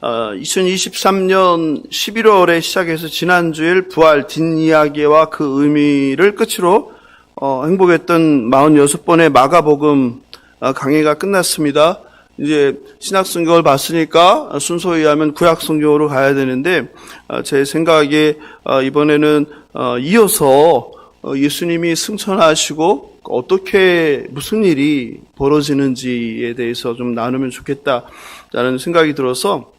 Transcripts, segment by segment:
2023년 11월에 시작해서 지난주일 부활 뒷이야기와 그 의미를 끝으로 행복했던 46번의 마가복음 강의가 끝났습니다. 이제 신약성경을 봤으니까 순서에 의하면 구약성경으로 가야 되는데 제 생각에 이번에는 이어서 예수님이 승천하시고 어떻게 무슨 일이 벌어지는지에 대해서 좀 나누면 좋겠다라는 생각이 들어서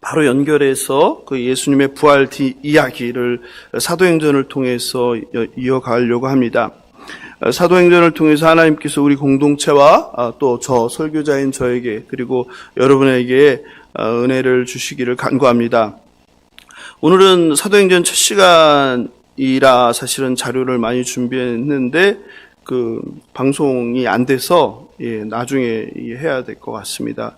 바로 연결해서 그 예수님의 부활 이야기를 사도행전을 통해서 이어가려고 합니다. 사도행전을 통해서 하나님께서 우리 공동체와 또 저 설교자인 저에게 그리고 여러분에게 은혜를 주시기를 간구합니다. 오늘은 사도행전 첫 시간이라 사실은 자료를 많이 준비했는데 그 방송이 안 돼서 나중에 해야 될 것 같습니다.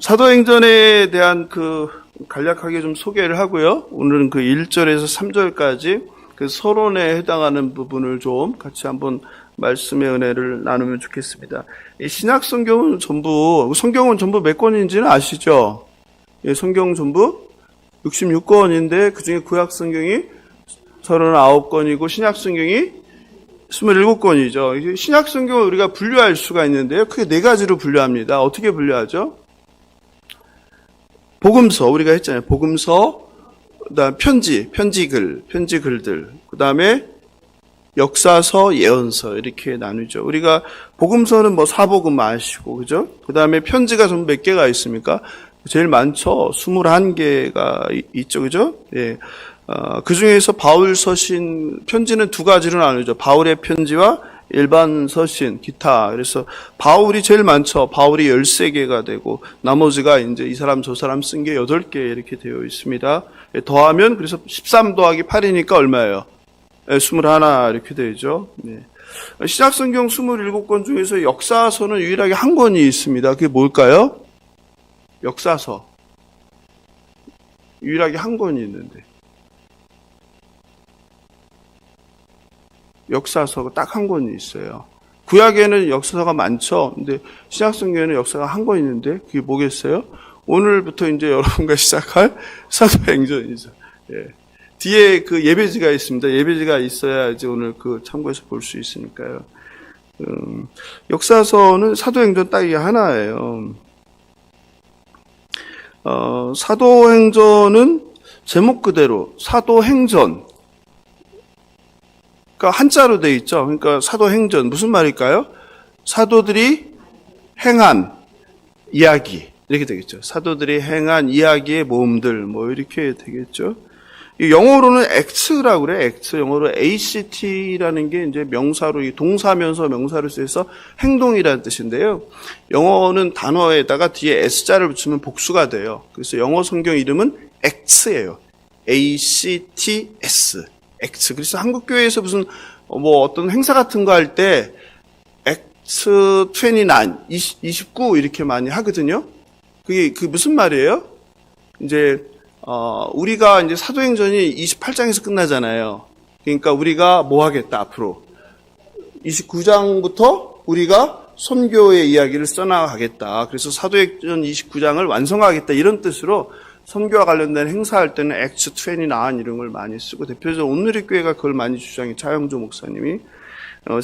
사도행전에 대한 그 간략하게 좀 소개를 하고요. 오늘은 그 1절에서 3절까지 그 서론에 해당하는 부분을 좀 같이 한번 말씀의 은혜를 나누면 좋겠습니다. 이 신약 성경은 전부 몇 권인지는 아시죠? 성경 전부 66권인데 그중에 구약 성경이 39권이고 신약 성경이 27권이죠. 신약 성경을 우리가 분류할 수가 있는데요. 크게 네 가지로 분류합니다. 어떻게 분류하죠? 복음서, 우리가 했잖아요. 복음서, 그다음 편지글들, 그다음에 역사서, 예언서 이렇게 나누죠. 우리가 복음서는 뭐 사복음 아시고 그죠? 그다음에 편지가 전부 몇 개가 있습니까? 제일 많죠. 21개가 있죠. 그죠? 예. 그 중에서 바울 서신 편지는 두 가지로 나누죠. 바울의 편지와 일반 서신, 기타. 그래서 바울이 제일 많죠. 바울이 13개가 되고 나머지가 이제 이 사람 저 사람 쓴 게 8개 이렇게 되어 있습니다. 더하면 그래서 13 더하기 8이니까 얼마예요? 21 이렇게 되죠. 네. 신약 성경 27권 중에서 역사서는 유일하게 한 권이 있습니다. 그게 뭘까요? 역사서. 유일하게 한 권이 있는데. 역사서가 딱 한 권이 있어요. 구약에는 역사서가 많죠. 근데 신약성경에는 역사가 한 권 있는데 그게 뭐겠어요? 오늘부터 이제 여러분과 시작할 사도행전이죠. 예. 뒤에 그 예배지가 있습니다. 예배지가 있어야 이제 오늘 그 참고해서 볼 수 있으니까요. 역사서는 사도행전 딱 이게 하나예요. 사도행전은 제목 그대로 사도행전. 그러니까 한자로 돼 있죠. 그러니까 사도행전 무슨 말일까요? 사도들이 행한 이야기 이렇게 되겠죠. 사도들이 행한 이야기의 모음들 뭐 이렇게 되겠죠. 영어로는 act라고 그래. act 영어로 act라는 게 이제 명사로 동사면서 명사로 쓰여서 행동이라는 뜻인데요. 영어는 단어에다가 뒤에 s자를 붙이면 복수가 돼요. 그래서 영어 성경 이름은 acts예요. acts. X. 그래서 한국교회에서 무슨 뭐 어떤 행사 같은 거 할 때 X 29 이렇게 많이 하거든요. 그게 무슨 말이에요? 이제 우리가 이제 사도행전이 28장에서 끝나잖아요. 그러니까 우리가 뭐 하겠다 앞으로 29장부터 우리가 선교의 이야기를 써나가겠다. 그래서 사도행전 29장을 완성하겠다 이런 뜻으로 선교와 관련된 행사할 때는 Acts 29 이런 걸 많이 쓰고 대표적으로 온누리 교회가 그걸 많이 주장해 차영조 목사님이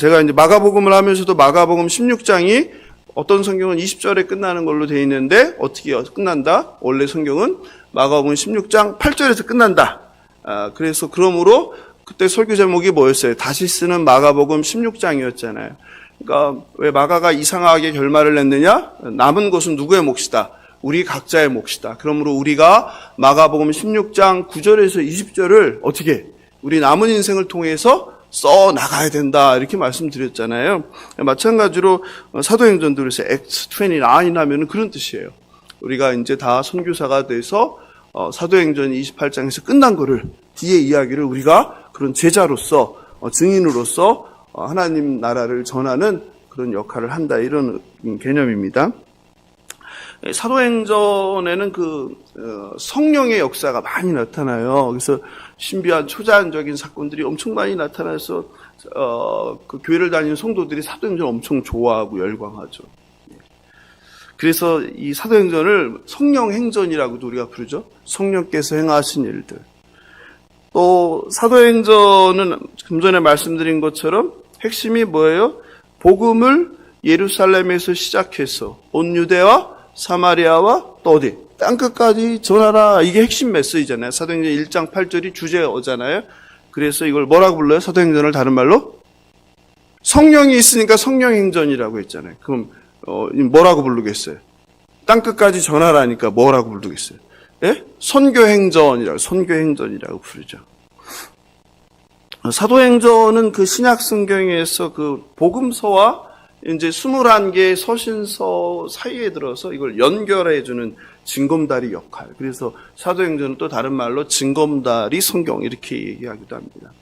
제가 이제 마가복음을 하면서도 마가복음 16장이 어떤 성경은 20절에 끝나는 걸로 돼 있는데 어떻게 끝난다? 원래 성경은 마가복음 16장 8절에서 끝난다. 그래서 그러므로 그때 설교 제목이 뭐였어요? 다시 쓰는 마가복음 16장이었잖아요. 그러니까 왜 마가가 이상하게 결말을 냈느냐? 남은 것은 누구의 몫이다? 우리 각자의 몫이다. 그러므로 우리가 마가복음 16장 9절에서 20절을 어떻게 우리 남은 인생을 통해서 써 나가야 된다 이렇게 말씀드렸잖아요. 마찬가지로 사도행전도 그래서 Acts 29 하면은 그런 뜻이에요. 우리가 이제 다 선교사가 돼서 사도행전 28장에서 끝난 거를 뒤의 이야기를 우리가 그런 제자로서 증인으로서 하나님 나라를 전하는 그런 역할을 한다 이런 개념입니다. 사도행전에는 그 성령의 역사가 많이 나타나요. 그래서 신비한 초자연적인 사건들이 엄청 많이 나타나서 그 교회를 다니는 성도들이 사도행전 엄청 좋아하고 열광하죠. 그래서 이 사도행전을 성령행전이라고도 우리가 부르죠. 성령께서 행하신 일들. 또 사도행전은 좀 전에 말씀드린 것처럼 핵심이 뭐예요? 복음을 예루살렘에서 시작해서 온 유대와 사마리아와 또 어디? 땅끝까지 전하라. 이게 핵심 메시지잖아요. 사도행전 1장 8절이 주제어잖아요. 그래서 이걸 뭐라고 불러요? 사도행전을 다른 말로? 성령이 있으니까 성령행전이라고 했잖아요. 그럼 뭐라고 부르겠어요? 땅끝까지 전하라니까 뭐라고 부르겠어요? 예? 선교행전이라고 부르죠. 사도행전은 그 신약 성경에서 그 복음서와 이제 21개의 서신서 사이에 들어서 이걸 연결해주는 징검다리 역할. 그래서 사도행전은 또 다른 말로 징검다리 성경 이렇게 얘기하기도 합니다.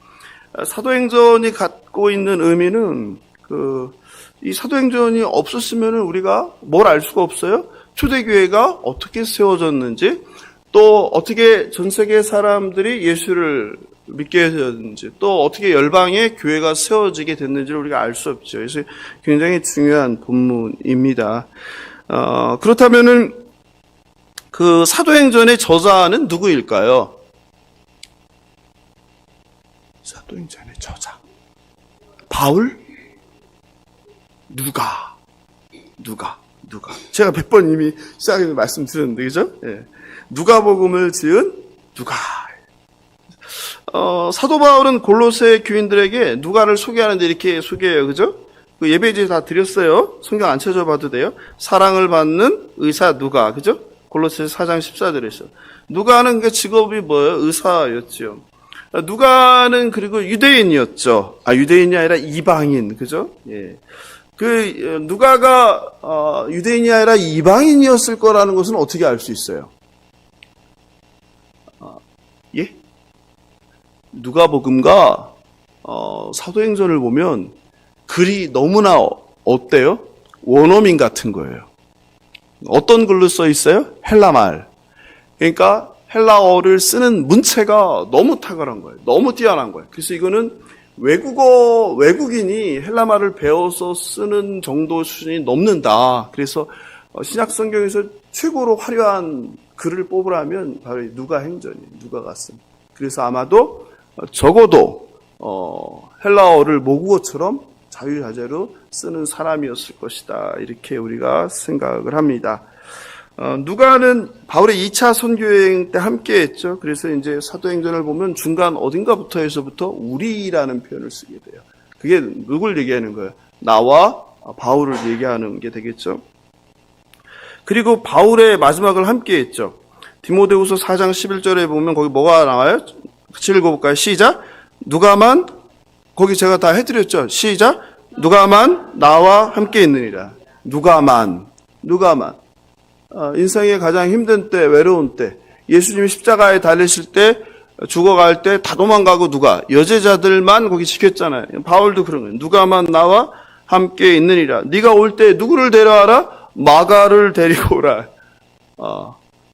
사도행전이 갖고 있는 의미는 이 사도행전이 없었으면 우리가 뭘 알 수가 없어요? 초대교회가 어떻게 세워졌는지, 또 어떻게 전 세계 사람들이 예수를 믿게 되었는지, 또 어떻게 열방의 교회가 세워지게 됐는지를 우리가 알 수 없죠. 그래서 굉장히 중요한 본문입니다. 그렇다면은 그 사도행전의 저자는 누구일까요? 사도행전의 저자. 바울? 누가? 제가 100번 이미 시작에서 말씀드렸는데, 그죠? 예. 누가복음을 지은 누가. 사도 바울은 골로새 교인들에게 누가를 소개하는데 이렇게 소개해요. 그죠? 그 예배지에 다 드렸어요. 성경 안 찾아봐도 돼요. 사랑을 받는 의사 누가. 그죠? 골로새 4장 14절에서. 누가는 그 직업이 뭐예요? 의사였죠. 누가는 그리고 유대인이었죠. 유대인이 아니라 이방인. 그죠? 예. 누가가 유대인이 아니라 이방인이었을 거라는 것은 어떻게 알 수 있어요? 예? 누가복음과 사도행전을 보면 글이 너무나 어때요? 원어민 같은 거예요. 어떤 글로 써 있어요? 헬라말. 그러니까 헬라어를 쓰는 문체가 너무 탁월한 거예요. 너무 뛰어난 거예요. 그래서 이거는 외국인이 헬라말을 배워서 쓰는 정도 수준이 넘는다. 그래서 신약 성경에서 최고로 화려한 글을 뽑으라면 바로 누가행전이에요. 누가가 쓴. 그래서 아마도 적어도 헬라어를 모국어처럼 자유자재로 쓰는 사람이었을 것이다. 이렇게 우리가 생각을 합니다. 누가는 바울의 2차 선교여행 때 함께 했죠. 그래서 이제 사도행전을 보면 중간 어딘가부터에서부터 우리라는 표현을 쓰게 돼요. 그게 누굴 얘기하는 거예요? 나와 바울을 얘기하는 게 되겠죠. 그리고 바울의 마지막을 함께 했죠. 디모데후서 4장 11절에 보면 거기 뭐가 나와요? 같이 읽어볼까요? 시작. 누가만, 거기 제가 다 해드렸죠. 시작. 누가만 나와 함께 있느니라. 누가만. 인생의 가장 힘든 때, 외로운 때, 예수님이 십자가에 달리실 때, 죽어갈 때 다 도망가고 누가? 여제자들만 거기 지켰잖아요. 바울도 그런 거예요. 누가만 나와 함께 있느니라. 네가 올 때 누구를 데려와라? 마가를 데리고 오라.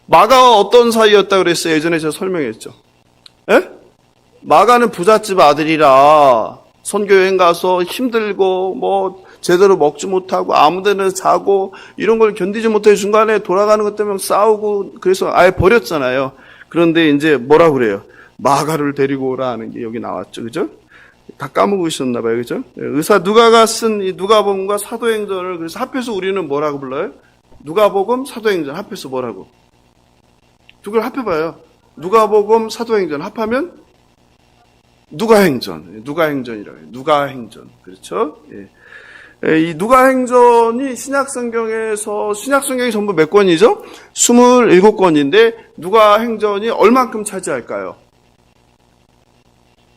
마가와 어떤 사이였다 그랬어요? 예전에 제가 설명했죠. 예? 마가는 부잣집 아들이라 선교여행 가서 힘들고 제대로 먹지 못하고 아무데나 자고 이런 걸 견디지 못해 중간에 돌아가는 것 때문에 싸우고 그래서 아예 버렸잖아요. 그런데 이제 뭐라 그래요? 마가를 데리고 오라 하는 게 여기 나왔죠. 그죠? 다 까먹으셨나 봐요. 그죠? 의사 누가가 쓴 이 누가복음과 사도행전을 그래서 합해서 우리는 뭐라고 불러요? 누가복음, 사도행전 합해서 뭐라고? 두 개를 합해봐요. 누가복음, 사도행전 합하면 누가행전이라고 해요. 누가행전. 그렇죠? 예. 이 누가행전이 신약성경이 전부 몇 권이죠? 27권인데 누가행전이 얼만큼 차지할까요?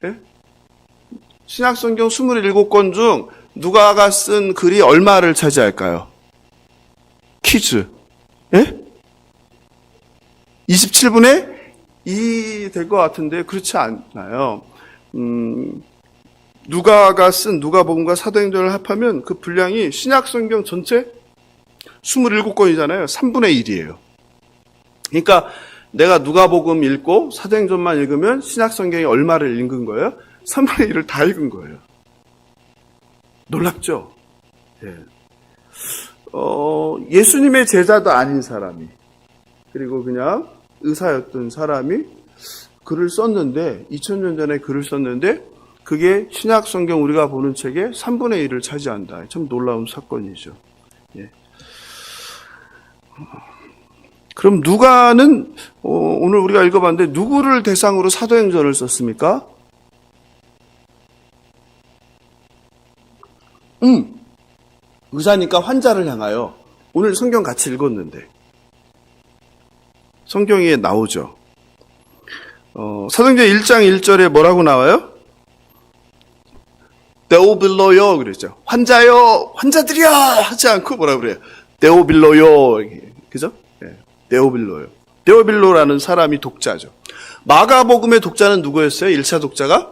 예? 신약성경 27권 중 누가가 쓴 글이 얼마를 차지할까요? 퀴즈. 예? 27분의 2 될 것 같은데 그렇지 않나요? 누가가 쓴 누가복음과 사도행전을 합하면 그 분량이 신약성경 전체 27권이잖아요. 3분의 1이에요. 그러니까 내가 누가복음 읽고 사도행전만 읽으면 신약성경이 얼마를 읽은 거예요? 3분의 1을 다 읽은 거예요. 놀랍죠? 예. 예수님의 제자도 아닌 사람이, 그리고 그냥 의사였던 사람이 글을 썼는데, 2000년 전에 글을 썼는데, 그게 신약 성경 우리가 보는 책의 3분의 1을 차지한다. 참 놀라운 사건이죠. 예. 그럼 누가는 오늘 우리가 읽어봤는데 누구를 대상으로 사도행전을 썼습니까? 의사니까 환자를 향하여. 오늘 성경 같이 읽었는데 성경에 나오죠. 사도행전 1장 1절에 뭐라고 나와요? 데오빌로요 그랬죠. 환자요, 환자들이야 하지 않고 뭐라 그래요? 데오빌로요, 그죠? 네, 데오빌로요. 데오빌로라는 사람이 독자죠. 마가복음의 독자는 누구였어요? 1차 독자가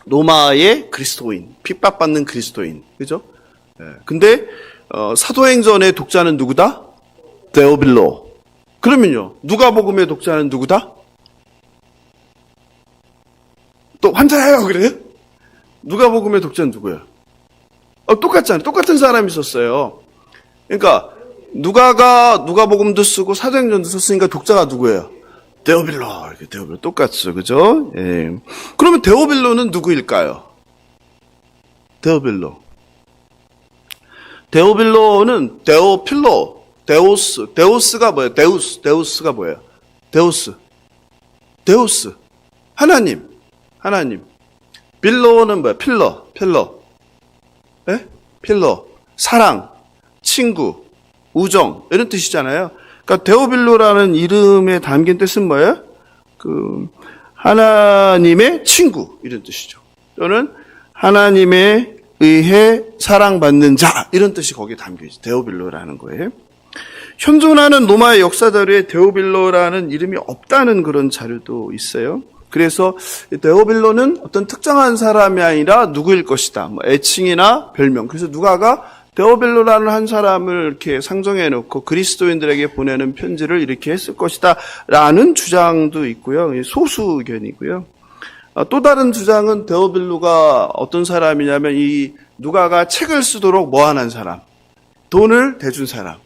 로마의 그리스도인, 핍박받는 그리스도인, 그죠? 네, 근데 사도행전의 독자는 누구다? 데오빌로. 그러면요, 누가복음의 독자는 누구다? 또 환자예요, 그래요? 누가복음의 독자는 누구예요? 똑같잖아요. 똑같은 사람이 있었어요. 그러니까 누가복음도 쓰고 사도행전도 썼으니까 독자가 누구예요? 데오빌로. 데오빌로 똑같죠, 그죠? 예. 그러면 데오빌로는 누구일까요? 데오빌로는 데오필로, 데우스가 뭐예요? 데우스가 뭐예요? 데우스. 하나님. 빌로는 뭐야? 필러. 예? 필러. 사랑, 친구, 우정, 이런 뜻이잖아요. 그러니까 데오빌로라는 이름에 담긴 뜻은 뭐예요? 하나님의 친구, 이런 뜻이죠. 또는 하나님에 의해 사랑받는 자, 이런 뜻이 거기에 담겨 있어요. 데오빌로라는 거예요. 현존하는 로마의 역사 자료에 데오빌로라는 이름이 없다는 그런 자료도 있어요. 그래서 데오빌로는 어떤 특정한 사람이 아니라 누구일 것이다. 애칭이나 별명. 그래서 누가가 데오빌로라는 한 사람을 이렇게 상정해 놓고 그리스도인들에게 보내는 편지를 이렇게 했을 것이다 라는 주장도 있고요. 소수 의견이고요. 또 다른 주장은 데오빌로가 어떤 사람이냐면 이 누가가 책을 쓰도록 모아난 사람, 돈을 대준 사람.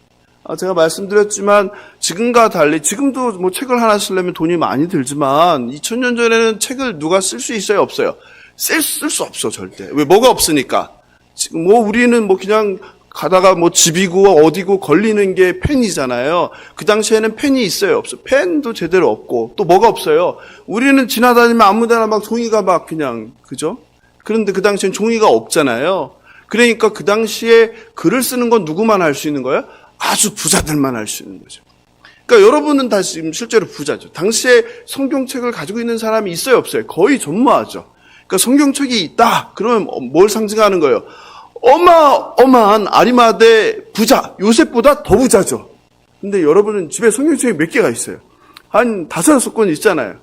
제가 말씀드렸지만 지금과 달리, 지금도 뭐 책을 하나 쓰려면 돈이 많이 들지만 2000년 전에는 책을 누가 쓸 수 있어요, 없어요? 쓸 수 없어, 절대. 왜? 뭐가 없으니까. 지금 우리는 그냥 가다가 집이고 어디고 걸리는 게 펜이잖아요. 그 당시에는 펜이 있어요, 없어요? 펜도 제대로 없고, 또 뭐가 없어요? 우리는 지나다니면 아무데나 종이가 그냥, 그죠? 그런데 그 당시엔 종이가 없잖아요. 그러니까 그 당시에 글을 쓰는 건 누구만 할 수 있는 거예요? 아주 부자들만 할 수 있는 거죠. 그러니까 여러분은 다 지금 실제로 부자죠. 당시에 성경책을 가지고 있는 사람이 있어요, 없어요? 거의 전무하죠. 그러니까 성경책이 있다. 그러면 뭘 상징하는 거예요? 어마어마한 아리마대 부자, 요셉보다 더 부자죠. 근데 여러분은 집에 성경책이 몇 개가 있어요? 한 5-6권 있잖아요.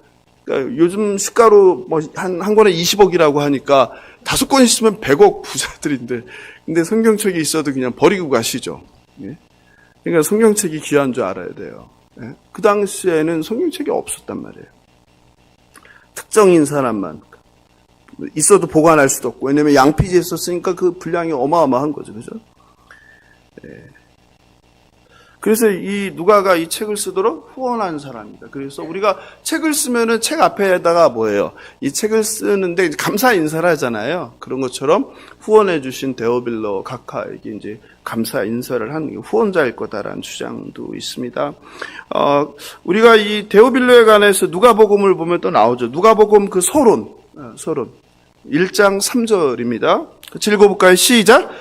그러니까 요즘 시가로 한 권에 20억이라고 하니까 5권 있으면 100억 부자들인데, 근데 성경책이 있어도 그냥 버리고 가시죠. 예? 그러니까 성경책이 귀한 줄 알아야 돼요. 예? 그 당시에는 성경책이 없었단 말이에요. 특정인 사람만. 있어도 보관할 수도 없고, 왜냐면 양피지에 썼으니까 그 분량이 어마어마한 거죠. 그죠? 예. 그래서 이 누가가 이 책을 쓰도록 후원한 사람입니다. 그래서 우리가 책을 쓰면은 책 앞에다가 뭐예요? 이 책을 쓰는데 감사 인사를 하잖아요. 그런 것처럼 후원해 주신 데오빌로 각하에게 이제 감사 인사를 한 후원자일 거다라는 주장도 있습니다. 우리가 이 데오빌로에 관해서 누가복음을 보면 또 나오죠. 누가복음 그 서론. 1장 3절입니다. 같이 읽어볼까요? 시작.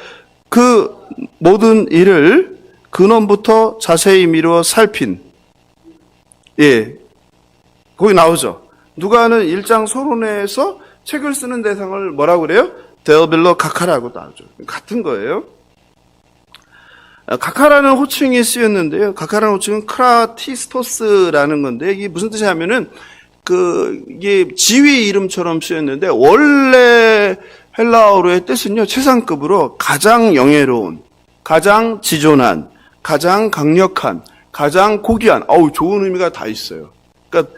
그 모든 일을 근원부터 자세히 미루어 살핀. 예. 거기 나오죠. 누가는 1장 서론에서 책을 쓰는 대상을 뭐라고 그래요? 데오빌로 각하라고 나오죠. 같은 거예요. 각하라는 호칭이 쓰였는데요. 각하라는 호칭은 크라티스토스라는 건데, 이게 무슨 뜻이냐면은, 이게 지위 이름처럼 쓰였는데, 원래 헬라어로의 뜻은요, 최상급으로 가장 영예로운, 가장 지존한, 가장 강력한, 가장 고귀한, 좋은 의미가 다 있어요. 그러니까,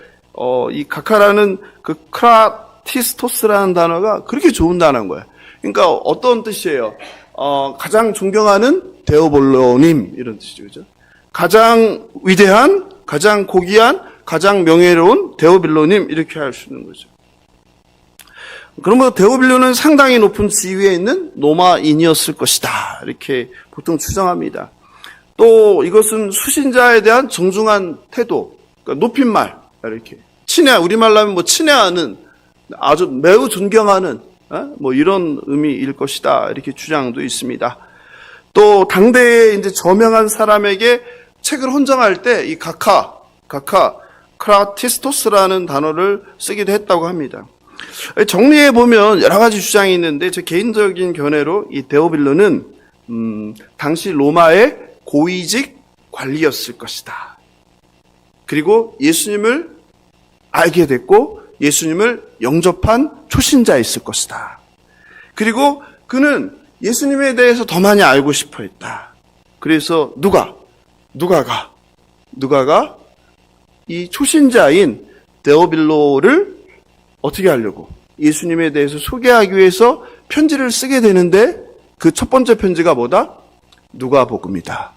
이 각하라는 그 크라티스토스라는 단어가 그렇게 좋은 단어인 거예요. 그러니까 어떤 뜻이에요? 가장 존경하는 데오빌로님 이런 뜻이죠. 그죠? 가장 위대한, 가장 고귀한, 가장 명예로운 데오빌로님 이렇게 할 수 있는 거죠. 그러면 데오빌로는 상당히 높은 지위에 있는 로마인이었을 것이다. 이렇게 보통 추정합니다. 또 이것은 수신자에 대한 정중한 태도, 그러니까 높임말 이렇게 우리말로 하면 뭐 친애하는, 아주 매우 존경하는 뭐 이런 의미일 것이다. 이렇게 주장도 있습니다. 또 당대에 이제 저명한 사람에게 책을 헌정할 때 이 크라티스토스라는 단어를 쓰기도 했다고 합니다. 정리해 보면 여러 가지 주장이 있는데 제 개인적인 견해로 이 데오빌로는 당시 로마의 고위직 관리였을 것이다. 그리고 예수님을 알게 됐고 예수님을 영접한 초신자였을 것이다. 그리고 그는 예수님에 대해서 더 많이 알고 싶어 했다. 그래서 누가가 이 초신자인 데오빌로를 어떻게 하려고 예수님에 대해서 소개하기 위해서 편지를 쓰게 되는데 그 첫 번째 편지가 뭐다? 누가복음이다.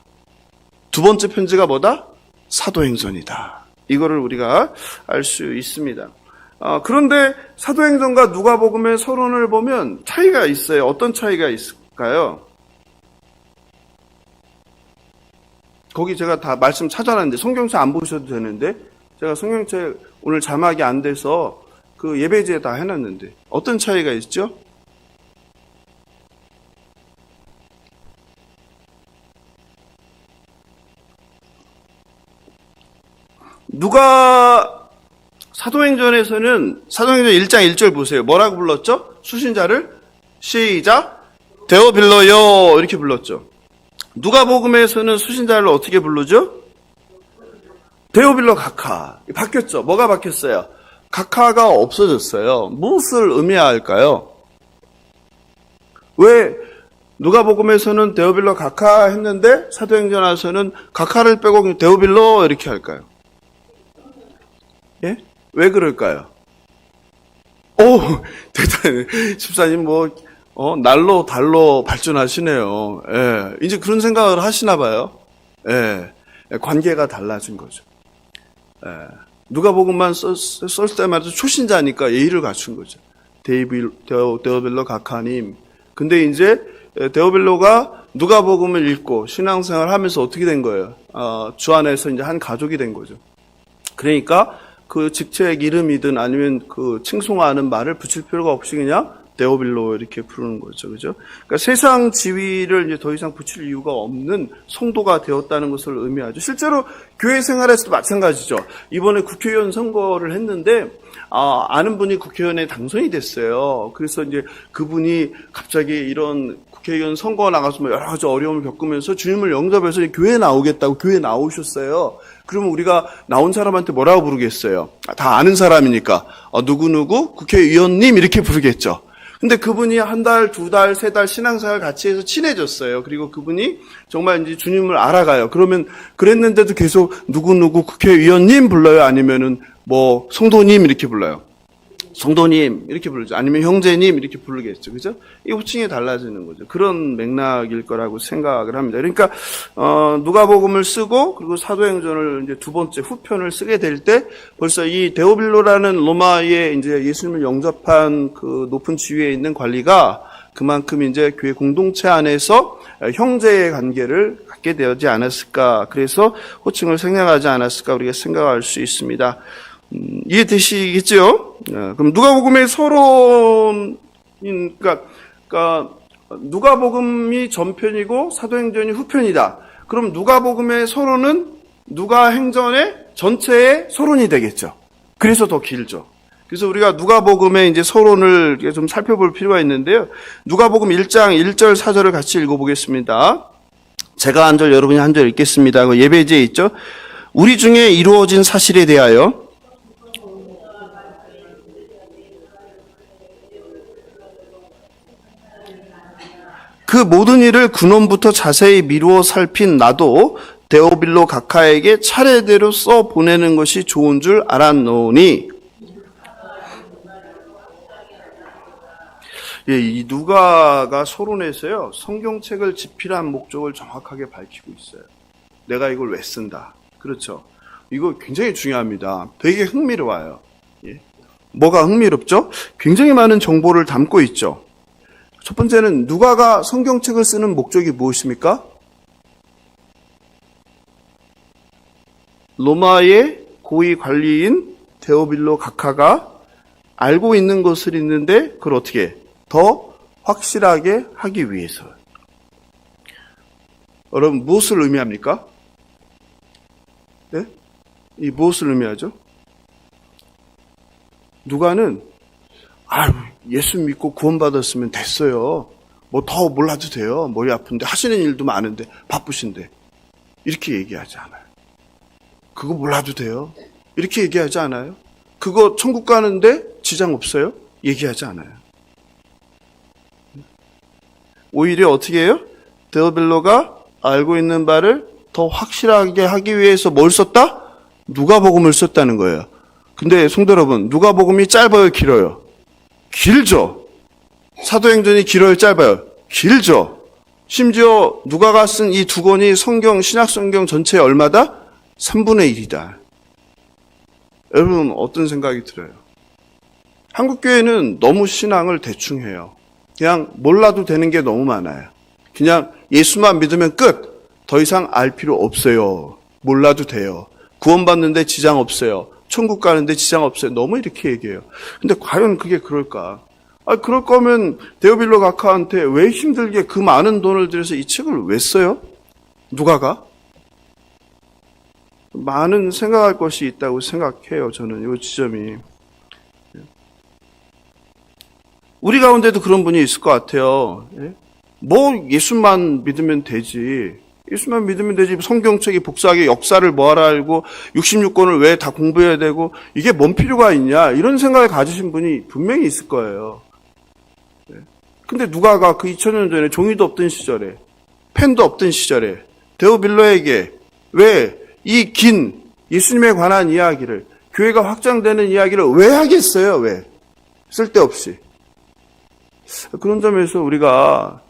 두 번째 편지가 뭐다? 사도행전이다. 이거를 우리가 알 수 있습니다. 그런데 사도행전과 누가복음의 서론을 보면 차이가 있어요. 어떤 차이가 있을까요? 거기 제가 다 말씀 찾아놨는데 성경책 안 보셔도 되는데 제가 성경책 오늘 자막이 안 돼서 그 예배지에 다 해놨는데 어떤 차이가 있죠? 사도행전에서는 사도행전 1장 1절 보세요. 뭐라고 불렀죠? 수신자를 시작 데오빌로요 이렇게 불렀죠. 누가복음에서는 수신자를 어떻게 부르죠? 데오빌로 가카. 바뀌었죠. 뭐가 바뀌었어요? 가카가 없어졌어요. 무엇을 의미할까요? 왜 누가복음에서는 데오빌로 가카 했는데 사도행전에서는 가카를 빼고 데오빌로 이렇게 할까요? 예? 왜 그럴까요? 대단해. 집사님 날로 달로 발전하시네요. 예. 이제 그런 생각을 하시나 봐요. 예. 관계가 달라진 거죠. 예. 누가복음만 쓸 때마다 초신자니까 예의를 갖춘 거죠. 데오빌로 가카님. 근데 이제 데오빌로가 누가복음을 읽고 신앙생활을 하면서 어떻게 된 거예요? 주 안에서 이제 한 가족이 된 거죠. 그러니까 그 직책 이름이든 아니면 그 칭송하는 말을 붙일 필요가 없이 그냥 데오빌로 이렇게 부르는 거죠. 그죠? 그러니까 세상 지위를 이제 더 이상 붙일 이유가 없는 성도가 되었다는 것을 의미하죠. 실제로 교회 생활에서도 마찬가지죠. 이번에 국회의원 선거를 했는데, 아는 분이 국회의원에 당선이 됐어요. 그래서 이제 그분이 갑자기 이런 국회의원 선거 나가서 여러 가지 어려움을 겪으면서 주님을 영접해서 교회에 나오겠다고 교회에 나오셨어요. 그러면 우리가 나온 사람한테 뭐라고 부르겠어요? 다 아는 사람이니까. 누구누구 국회의원님 이렇게 부르겠죠. 근데 그분이 한 달, 두 달, 세 달 신앙생활 같이 해서 친해졌어요. 그리고 그분이 정말 이제 주님을 알아가요. 그러면 그랬는데도 계속 누구누구 국회의원님 불러요? 아니면은 뭐 성도님 이렇게 불러요? 성도님 이렇게 부르죠. 아니면 형제님 이렇게 부르겠죠. 그죠? 이 호칭이 달라지는 거죠. 그런 맥락일 거라고 생각을 합니다. 그러니까 누가복음을 쓰고 그리고 사도행전을 이제 두 번째 후편을 쓰게 될 때 벌써 이 데오빌로라는 로마의 이제 예수님을 영접한 그 높은 지위에 있는 관리가 그만큼 이제 교회 공동체 안에서 형제의 관계를 갖게 되지 않았을까. 그래서 호칭을 생략하지 않았을까 우리가 생각할 수 있습니다. 이해되시겠죠? 그럼 누가복음의 서론, 그러니까 누가복음이 전편이고 사도행전이 후편이다. 그럼 누가복음의 서론은 누가행전의 전체의 서론이 되겠죠. 그래서 더 길죠. 그래서 우리가 누가복음의 이제 서론을 좀 살펴볼 필요가 있는데요. 누가복음 1장 1절 4절을 같이 읽어보겠습니다. 제가 한 절, 여러분이 한 절 읽겠습니다. 그 예배지에 있죠. 우리 중에 이루어진 사실에 대하여 그 모든 일을 근원부터 자세히 미루어 살핀 나도 데오빌로 가카에게 차례대로 써 보내는 것이 좋은 줄 알았노니. 예, 이 누가가 서론에서요, 성경책을 집필한 목적을 정확하게 밝히고 있어요. 내가 이걸 왜 쓴다. 그렇죠. 이거 굉장히 중요합니다. 되게 흥미로워요. 예. 뭐가 흥미롭죠? 굉장히 많은 정보를 담고 있죠. 첫 번째는 누가가 성경책을 쓰는 목적이 무엇입니까? 로마의 고위 관리인 데오빌로 각하가 알고 있는 것을 있는데 그걸 어떻게 더 확실하게 하기 위해서. 여러분 무엇을 의미합니까? 네? 이 무엇을 의미하죠? 누가는 예수 믿고 구원받았으면 됐어요. 뭐 더 몰라도 돼요. 머리 아픈데 하시는 일도 많은데 바쁘신데 이렇게 얘기하지 않아요. 그거 몰라도 돼요. 이렇게 얘기하지 않아요. 그거 천국 가는데 지장 없어요. 얘기하지 않아요. 오히려 어떻게 해요? 데오빌로가 알고 있는 바를 더 확실하게 하기 위해서 뭘 썼다? 누가복음을 썼다는 거예요. 근데 성도 여러분, 누가복음이 짧아요, 길어요? 길죠. 사도행전이 길어요, 짧아요? 길죠. 심지어 누가가 쓴 이 두 권이 성경, 신약성경 전체의 얼마다? 3분의 1이다. 여러분 어떤 생각이 들어요? 한국교회는 너무 신앙을 대충 해요. 그냥 몰라도 되는 게 너무 많아요. 그냥 예수만 믿으면 끝. 더 이상 알 필요 없어요. 몰라도 돼요. 구원받는데 지장 없어요. 천국 가는데 지장 없어요. 너무 이렇게 얘기해요. 근데 과연 그게 그럴까? 그럴 거면 데오빌로 각하한테 왜 힘들게 그 많은 돈을 들여서 이 책을 왜 써요? 누가가? 많은 생각할 것이 있다고 생각해요. 저는 이 지점이. 우리 가운데도 그런 분이 있을 것 같아요. 뭐 예수만 믿으면 되지. 예수만 믿으면 되지. 성경책이 복사하게 역사를 뭐하러 알고 66권을 왜 다 공부해야 되고 이게 뭔 필요가 있냐. 이런 생각을 가지신 분이 분명히 있을 거예요. 근데 누가가 그 2000년 전에 종이도 없던 시절에 펜도 없던 시절에 데오빌로에게 왜 이 긴 예수님에 관한 이야기를 교회가 확장되는 이야기를 왜 하겠어요? 왜? 쓸데없이. 그런 점에서 우리가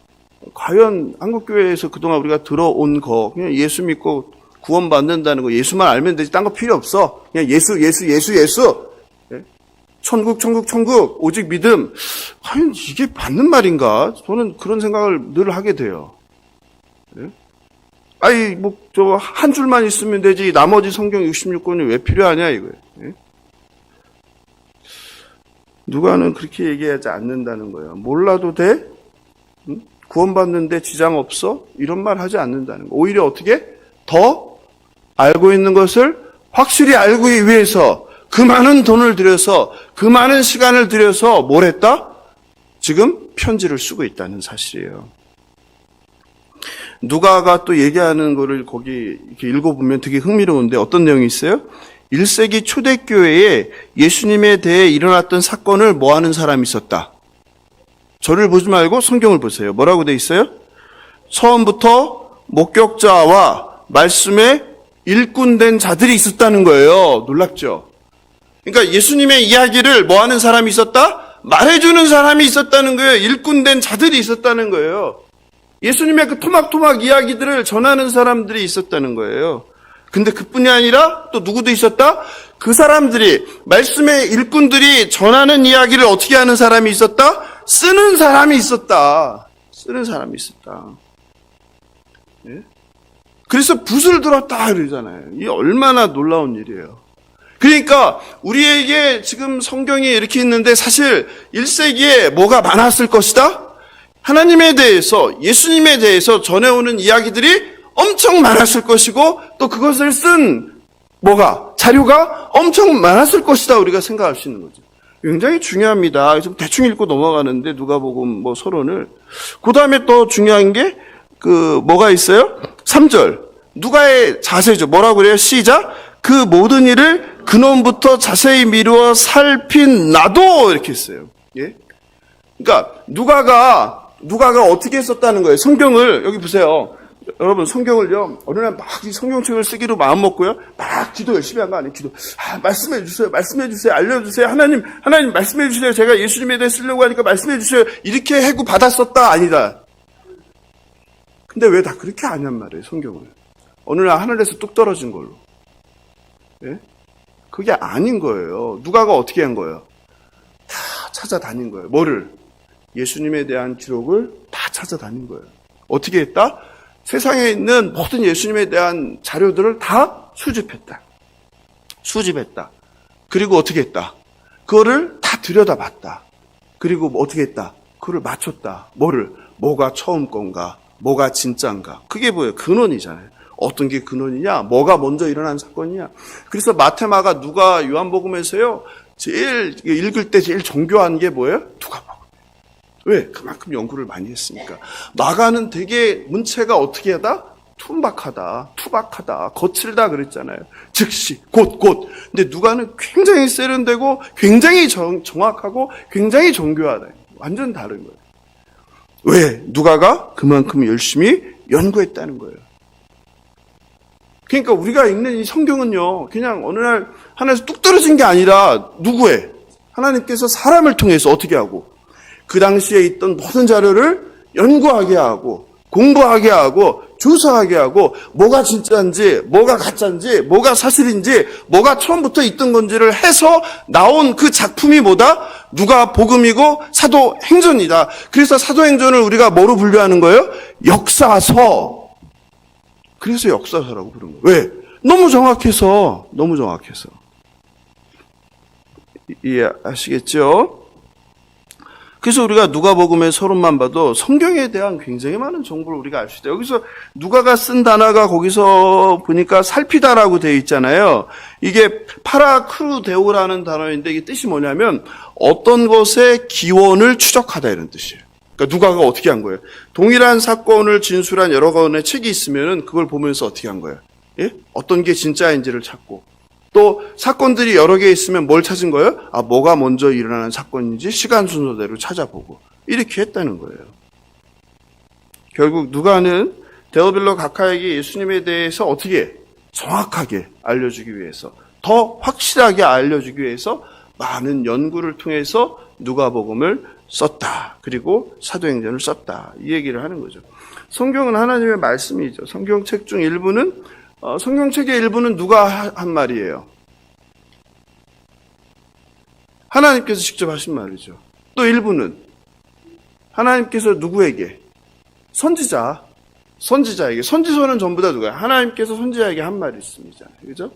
과연 한국교회에서 그동안 우리가 들어온 거 그냥 예수 믿고 구원받는다는 거 예수만 알면 되지 딴 거 필요 없어. 그냥 예수 천국 오직 믿음. 과연 이게 맞는 말인가? 저는 그런 생각을 늘 하게 돼요. 한 줄만 있으면 되지 나머지 성경 66권이 왜 필요하냐 이거예요. 누가는 그렇게 얘기하지 않는다는 거예요. 몰라도 돼? 구원받는데 지장 없어? 이런 말 하지 않는다는 거예요. 오히려 어떻게? 더 알고 있는 것을 확실히 알기 위해서 그 많은 돈을 들여서 그 많은 시간을 들여서 뭘 했다? 지금 편지를 쓰고 있다는 사실이에요. 누가가 또 얘기하는 거를 거기 이렇게 읽어보면 되게 흥미로운데 어떤 내용이 있어요? 1세기 초대교회에 예수님에 대해 일어났던 사건을 뭐하는 사람이 있었다. 저를 보지 말고 성경을 보세요. 뭐라고 돼 있어요? 처음부터 목격자와 말씀에 일꾼된 자들이 있었다는 거예요. 놀랍죠? 그러니까 예수님의 이야기를 뭐하는 사람이 있었다? 말해주는 사람이 있었다는 거예요. 일꾼된 자들이 있었다는 거예요. 예수님의 그 토막토막 이야기들을 전하는 사람들이 있었다는 거예요. 근데 그뿐이 아니라 또 누구도 있었다? 그 사람들이 말씀의 일꾼들이 전하는 이야기를 어떻게 하는 사람이 있었다? 쓰는 사람이 있었다. 쓰는 사람이 있었다. 예? 그래서 붓을 들었다 그러잖아요. 이게 얼마나 놀라운 일이에요. 그러니까 우리에게 지금 성경이 이렇게 있는데 사실 1세기에 뭐가 많았을 것이다? 하나님에 대해서 예수님에 대해서 전해오는 이야기들이 엄청 많았을 것이고 또 그것을 쓴 자료가 엄청 많았을 것이다 우리가 생각할 수 있는 거죠. 굉장히 중요합니다. 그래서 대충 읽고 넘어가는데 누가복음 서론을 그 다음에 또 중요한 게 뭐가 있어요? 3절 누가의 자세죠. 뭐라고 그래요? 시작. 그 모든 일을 근원부터 자세히 미루어 살핀 나도 이렇게 했어요. 예? 그러니까 누가가 어떻게 썼다는 거예요? 성경을 여기 보세요. 여러분 성경을요 어느 날 막 이 성경책을 쓰기로 마음 먹고요 막 기도 열심히 한 거 아니에요. 기도 말씀해 주세요, 알려주세요. 하나님 말씀해 주세요. 제가 예수님에 대해 쓰려고 하니까 말씀해 주세요. 이렇게 해고 받았었다 아니다. 근데 왜 다 그렇게 아냔 말이에요. 성경을 어느 날 하늘에서 뚝 떨어진 걸로. 예? 그게 아닌 거예요. 누가가 어떻게 한 거예요? 다 찾아다닌 거예요. 뭐를? 예수님에 대한 기록을 다 찾아다닌 거예요. 어떻게 했다? 세상에 있는 모든 예수님에 대한 자료들을 다 수집했다. 그리고 어떻게 했다? 그거를 다 들여다봤다. 그리고 어떻게 했다? 그거를 맞췄다. 뭐를? 뭐가 처음 건가? 뭐가 진짜인가? 그게 뭐예요? 근원이잖아요. 어떤 게 근원이냐? 뭐가 먼저 일어난 사건이냐? 그래서 마태마가 누가 요한복음에서요 제일 읽을 때 제일 정교한 게 뭐예요? 누가복음. 왜? 그만큼 연구를 많이 했으니까. 마가는 되게 문체가 어떻게 하다? 투박하다, 거칠다 그랬잖아요. 즉시, 곧. 근데 누가는 굉장히 세련되고, 굉장히 정확하고, 굉장히 정교하다. 완전 다른 거예요. 왜? 누가가 그만큼 열심히 연구했다는 거예요. 그러니까 우리가 읽는 이 성경은요, 그냥 어느 날 하나에서 뚝 떨어진 게 아니라, 누구의? 하나님께서 사람을 통해서 어떻게 하고, 그 당시에 있던 모든 자료를 연구하게 하고 공부하게 하고 조사하게 하고 뭐가 진짜인지 뭐가 가짜인지 뭐가 사실인지 뭐가 처음부터 있던 건지를 해서 나온 그 작품이 뭐다? 누가복음이고 사도행전이다. 그래서 사도행전을 우리가 뭐로 분류하는 거예요? 역사서. 그래서 역사서라고 부르는 거예요. 왜? 너무 정확해서. 이해하시겠죠? 그래서 우리가 누가복음의 서론만 봐도 성경에 대한 굉장히 많은 정보를 우리가 알 수 있어요. 여기서 누가가 쓴 단어가 거기서 보니까 살피다라고 되어 있잖아요. 이게 파라크루데오라는 단어인데 이게 뜻이 뭐냐면 어떤 것의 기원을 추적하다 이런 뜻이에요. 그러니까 누가가 어떻게 한 거예요? 동일한 사건을 진술한 여러 권의 책이 있으면은 그걸 보면서 어떻게 한 거예요? 예? 어떤 게 진짜인지를 찾고 또 사건들이 여러 개 있으면 뭘 찾은 거예요? 뭐가 먼저 일어나는 사건인지 시간 순서대로 찾아보고 이렇게 했다는 거예요. 결국 누가는 데오빌로 각하에게 예수님에 대해서 어떻게 정확하게 알려주기 위해서 더 확실하게 알려주기 위해서 많은 연구를 통해서 누가복음을 썼다. 그리고 사도행전을 썼다. 이 얘기를 하는 거죠. 성경은 하나님의 말씀이죠. 성경책 중 일부는 성경책의 일부는 누가 한 말이에요? 하나님께서 직접 하신 말이죠. 또 일부는 하나님께서 누구에게? 선지자에게. 선지서는 전부 다 누가요? 하나님께서 선지자에게 한 말이 있습니다. 그죠?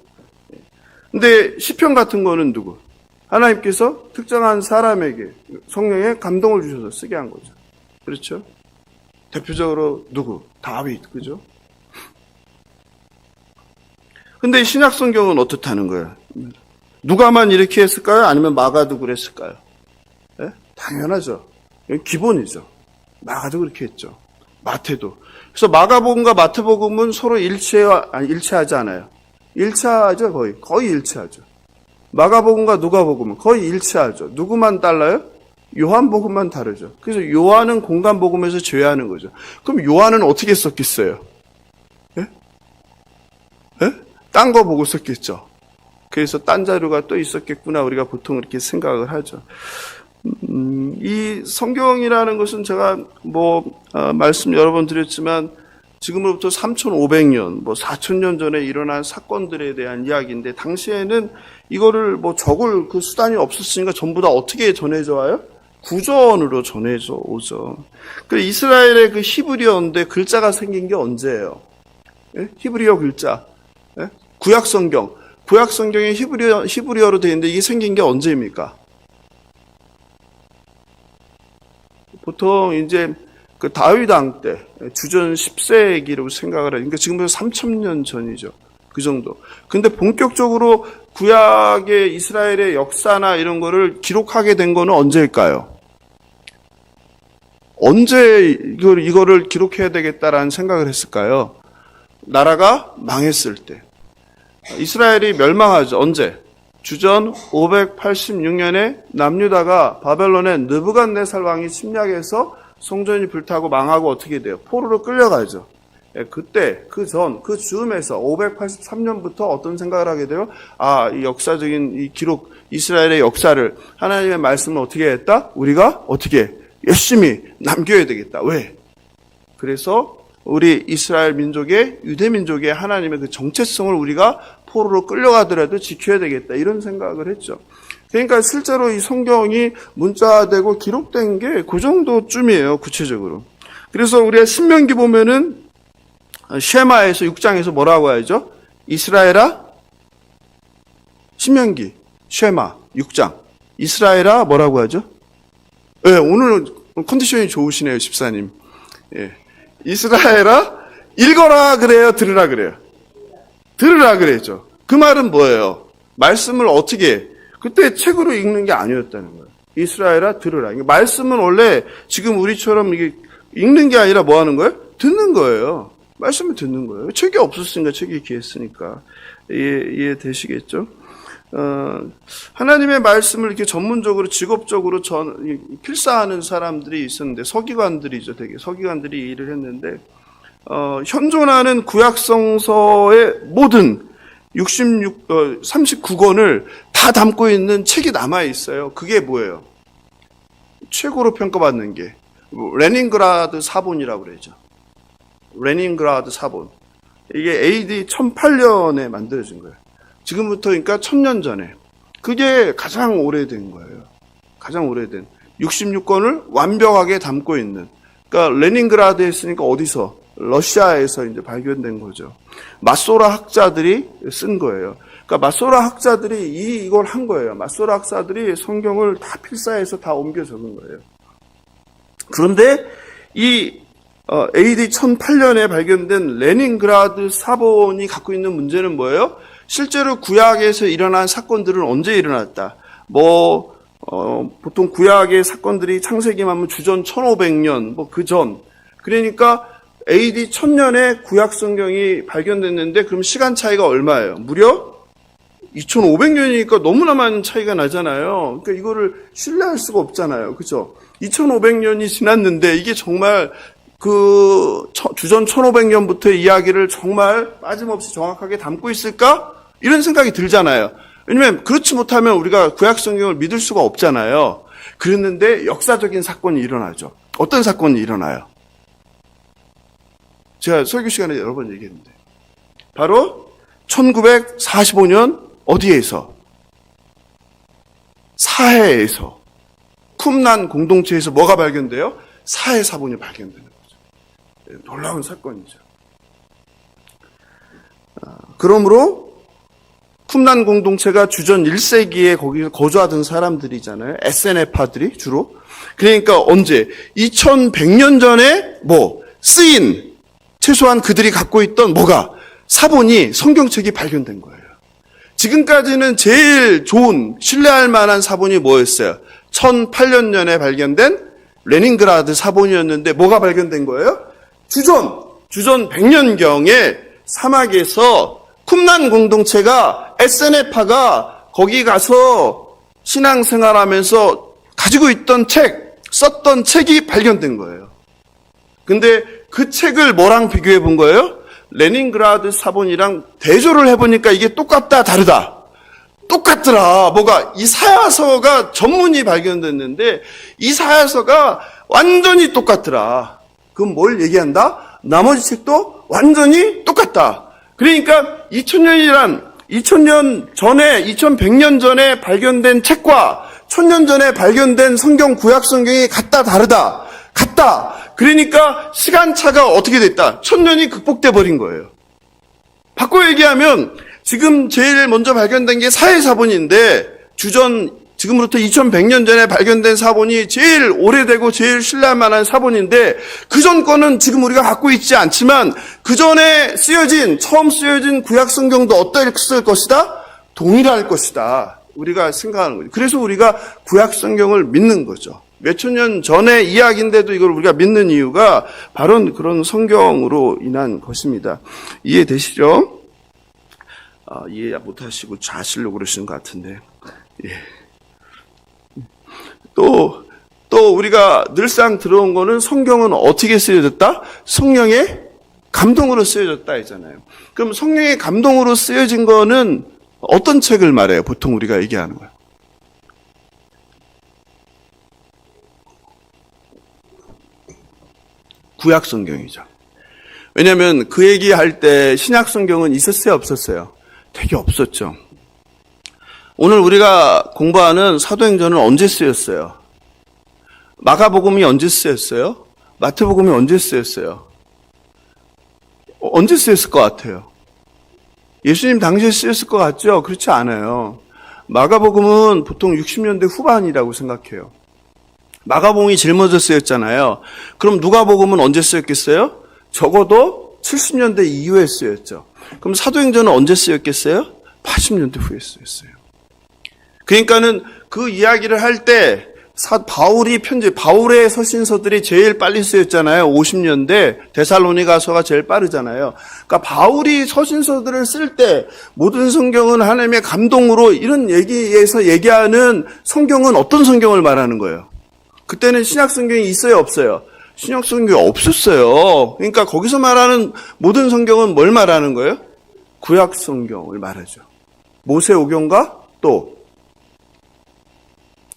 근데 시편 같은 거는 누구? 하나님께서 특정한 사람에게 성령의 감동을 주셔서 쓰게 한 거죠. 그렇죠? 대표적으로 누구? 다윗. 그죠? 근데 신약 성경은 어떻다는 거예요? 누가만 이렇게 했을까요? 아니면 마가도 그랬을까요? 네? 당연하죠. 기본이죠. 마가도 그렇게 했죠. 마태도. 그래서 마가복음과 마태복음은 서로 일치하지 않아요. 일치하죠, 거의 일치하죠. 마가복음과 누가복음은 거의 일치하죠. 누구만 달라요? 요한복음만 다르죠. 그래서 요한은 공간복음에서 제외하는 거죠. 그럼 요한은 어떻게 썼겠어요? 예? 예? 딴 거 보고 썼겠죠. 그래서 딴 자료가 또 있었겠구나 우리가 보통 이렇게 생각을 하죠. 이 성경이라는 것은 제가 말씀 여러 번 드렸지만 지금으로부터 3,500년, 4,000년 전에 일어난 사건들에 대한 이야기인데 당시에는 이거를 적을 그 수단이 없었으니까 전부 다 어떻게 전해져 와요? 구전으로 전해져 오죠. 그 이스라엘의 그 히브리어인데 글자가 생긴 게 언제예요? 예? 히브리어 글자. 예? 구약성경에 히브리어로 되어 있는데 이게 생긴 게 언제입니까? 보통 이제 그 다윗 왕 때 주전 10세기라고 생각을 하니까 그러니까 지금부터 3,000년 전이죠. 그 정도. 근데 본격적으로 구약의 이스라엘의 역사나 이런 거를 기록하게 된 거는 언제일까요? 언제 이거를 기록해야 되겠다라는 생각을 했을까요? 나라가 망했을 때. 이스라엘이 멸망하죠. 언제? 주전 586년에 남유다가 바벨론의 느부갓네살 왕이 침략해서 성전이 불타고 망하고 어떻게 돼요? 포로로 끌려가죠. 그때, 그 즈음에서 583년부터 어떤 생각을 하게 돼요? 이 역사적인 이 기록, 이스라엘의 역사를, 하나님의 말씀을 어떻게 했다? 우리가 어떻게 열심히 남겨야 되겠다. 왜? 그래서 우리 이스라엘 민족의, 유대 민족의 하나님의 그 정체성을 우리가 포로로 끌려가더라도 지켜야 되겠다. 이런 생각을 했죠. 그러니까 실제로 이 성경이 문자되고 기록된 게 그 정도쯤이에요. 구체적으로. 그래서 우리가 신명기 보면은 쉐마에서 6장에서 뭐라고 하죠? 이스라엘아, 신명기 쉐마 6장. 이스라엘아 뭐라고 하죠? 네, 오늘 컨디션이 좋으시네요, 집사님. 예. 이스라엘아, 읽어라 그래요, 들으라 그래요? 들으라 그랬죠. 그 말은 뭐예요? 말씀을 어떻게, 그때 책으로 읽는 게 아니었다는 거예요. 이스라엘아, 들으라. 말씀은 원래 지금 우리처럼 이게 읽는 게 아니라 뭐 하는 거예요? 듣는 거예요. 말씀을 듣는 거예요. 책이 없었으니까, 책이 귀했으니까. 이해되시겠죠? 하나님의 말씀을 이렇게 전문적으로, 직업적으로 필사하는 사람들이 있었는데, 서기관들이죠, 되게. 서기관들이 일을 했는데, 현존하는 구약성서의 모든 39권을 다 담고 있는 책이 남아있어요. 그게 뭐예요? 최고로 평가받는 게, 레닌그라드 사본이라고 그러죠. 레닌그라드 사본. 이게 AD 1008년에 만들어진 거예요. 지금부터 그러니까 1000년 전에. 그게 가장 오래된 거예요. 가장 오래된. 66권을 완벽하게 담고 있는. 그러니까 레닌그라드에 있으니까 어디서? 러시아에서 이제 발견된 거죠. 마소라 학자들이 쓴 거예요. 그러니까 마소라 학자들이 이걸 한 거예요. 마소라 학자들이 성경을 다 필사해서 다 옮겨 적은 거예요. 그런데 이 AD 1008년에 발견된 레닌그라드 사본이 갖고 있는 문제는 뭐예요? 실제로 구약에서 일어난 사건들은 언제 일어났다? 보통 구약의 사건들이 창세기만 하면 주전 1500년, 그 전. 그러니까 AD 1000년에 구약 성경이 발견됐는데 그럼 시간 차이가 얼마예요? 무려 2500년이니까 너무나 많은 차이가 나잖아요. 그러니까 이거를 신뢰할 수가 없잖아요. 그죠? 2500년이 지났는데 이게 정말 주전 1500년부터의 이야기를 정말 빠짐없이 정확하게 담고 있을까? 이런 생각이 들잖아요. 왜냐면 그렇지 못하면 우리가 구약 성경을 믿을 수가 없잖아요. 그랬는데 역사적인 사건이 일어나죠. 어떤 사건이 일어나요? 제가 설교 시간에 여러 번 얘기했는데 바로 1945년 어디에서? 사해에서, 쿰난 공동체에서 뭐가 발견돼요? 사해 사본이 발견되는 거죠. 놀라운 사건이죠. 그러므로 쿰난 공동체가 주전 1세기에 거기서 거주하던 사람들이잖아요. SNF파들이 주로. 그러니까 언제? 2100년 전에 쓰인, 최소한 그들이 갖고 있던 사본이, 성경책이 발견된 거예요. 지금까지는 제일 좋은, 신뢰할 만한 사본이 뭐였어요? 1008년에 발견된 레닌그라드 사본이었는데 뭐가 발견된 거예요? 주전 100년경에 사막에서 쿰난 공동체가, SNF파가 거기 가서 신앙생활하면서 가지고 있던 썼던 책이 발견된 거예요. 근데 그 책을 뭐랑 비교해 본 거예요? 레닌그라드 사본이랑 대조를 해보니까 이게 똑같다, 다르다. 똑같더라. 이 사야서가 전문이 발견됐는데 이 사야서가 완전히 똑같더라. 그럼 뭘 얘기한다? 나머지 책도 완전히 똑같다. 그러니까 2000년 전에, 2100년 전에 발견된 책과 1000년 전에 발견된 성경, 구약 성경이 같다, 다르다. 같다. 그러니까 시간차가 어떻게 됐다? 1000년이 극복돼 버린 거예요. 바꿔 얘기하면 지금 제일 먼저 발견된 게 사해사본인데 지금으로부터 2100년 전에 발견된 사본이 제일 오래되고 제일 신뢰할 만한 사본인데 그 전 거는 지금 우리가 갖고 있지 않지만 그 전에 처음 쓰여진 구약 성경도 어땠을 것이다? 동일할 것이다. 우리가 생각하는 거죠. 그래서 우리가 구약 성경을 믿는 거죠. 몇천 년 전의 이야기인데도 이걸 우리가 믿는 이유가 바로 그런 성경으로 인한 것입니다. 이해되시죠? 이해 못하시고 좌시려고 그러시는 것 같은데. 예. 또 우리가 늘상 들어온 거는 성경은 어떻게 쓰여졌다? 성령의 감동으로 쓰여졌다 했잖아요. 그럼 성령의 감동으로 쓰여진 거는 어떤 책을 말해요? 보통 우리가 얘기하는 거예요. 구약 성경이죠. 왜냐하면 그 얘기할 때 신약 성경은 있었어요, 없었어요? 되게 없었죠. 오늘 우리가 공부하는 사도행전은 언제 쓰였어요? 마가복음이 언제 쓰였어요? 마태복음이 언제 쓰였어요? 언제 쓰였을 것 같아요? 예수님 당시에 쓰였을 것 같죠? 그렇지 않아요. 마가복음은 보통 60년대 후반이라고 생각해요. 마가복음이 제일 먼저 쓰였잖아요. 그럼 누가복음은 언제 쓰였겠어요? 적어도 70년대 이후에 쓰였죠. 그럼 사도행전은 언제 쓰였겠어요? 80년대 후에 쓰였어요. 그러니까는 그 이야기를 할 때 바울의 서신서들이 제일 빨리 쓰였잖아요. 50년대 데살로니가서가 제일 빠르잖아요. 그러니까 바울이 서신서들을 쓸 때 모든 성경은 하나님의 감동으로 이런 얘기에서 얘기하는 성경은 어떤 성경을 말하는 거예요? 그때는 신약 성경이 있어요, 없어요? 신약 성경이 없었어요. 그러니까 거기서 말하는 모든 성경은 뭘 말하는 거예요? 구약 성경을 말하죠. 모세오경과 또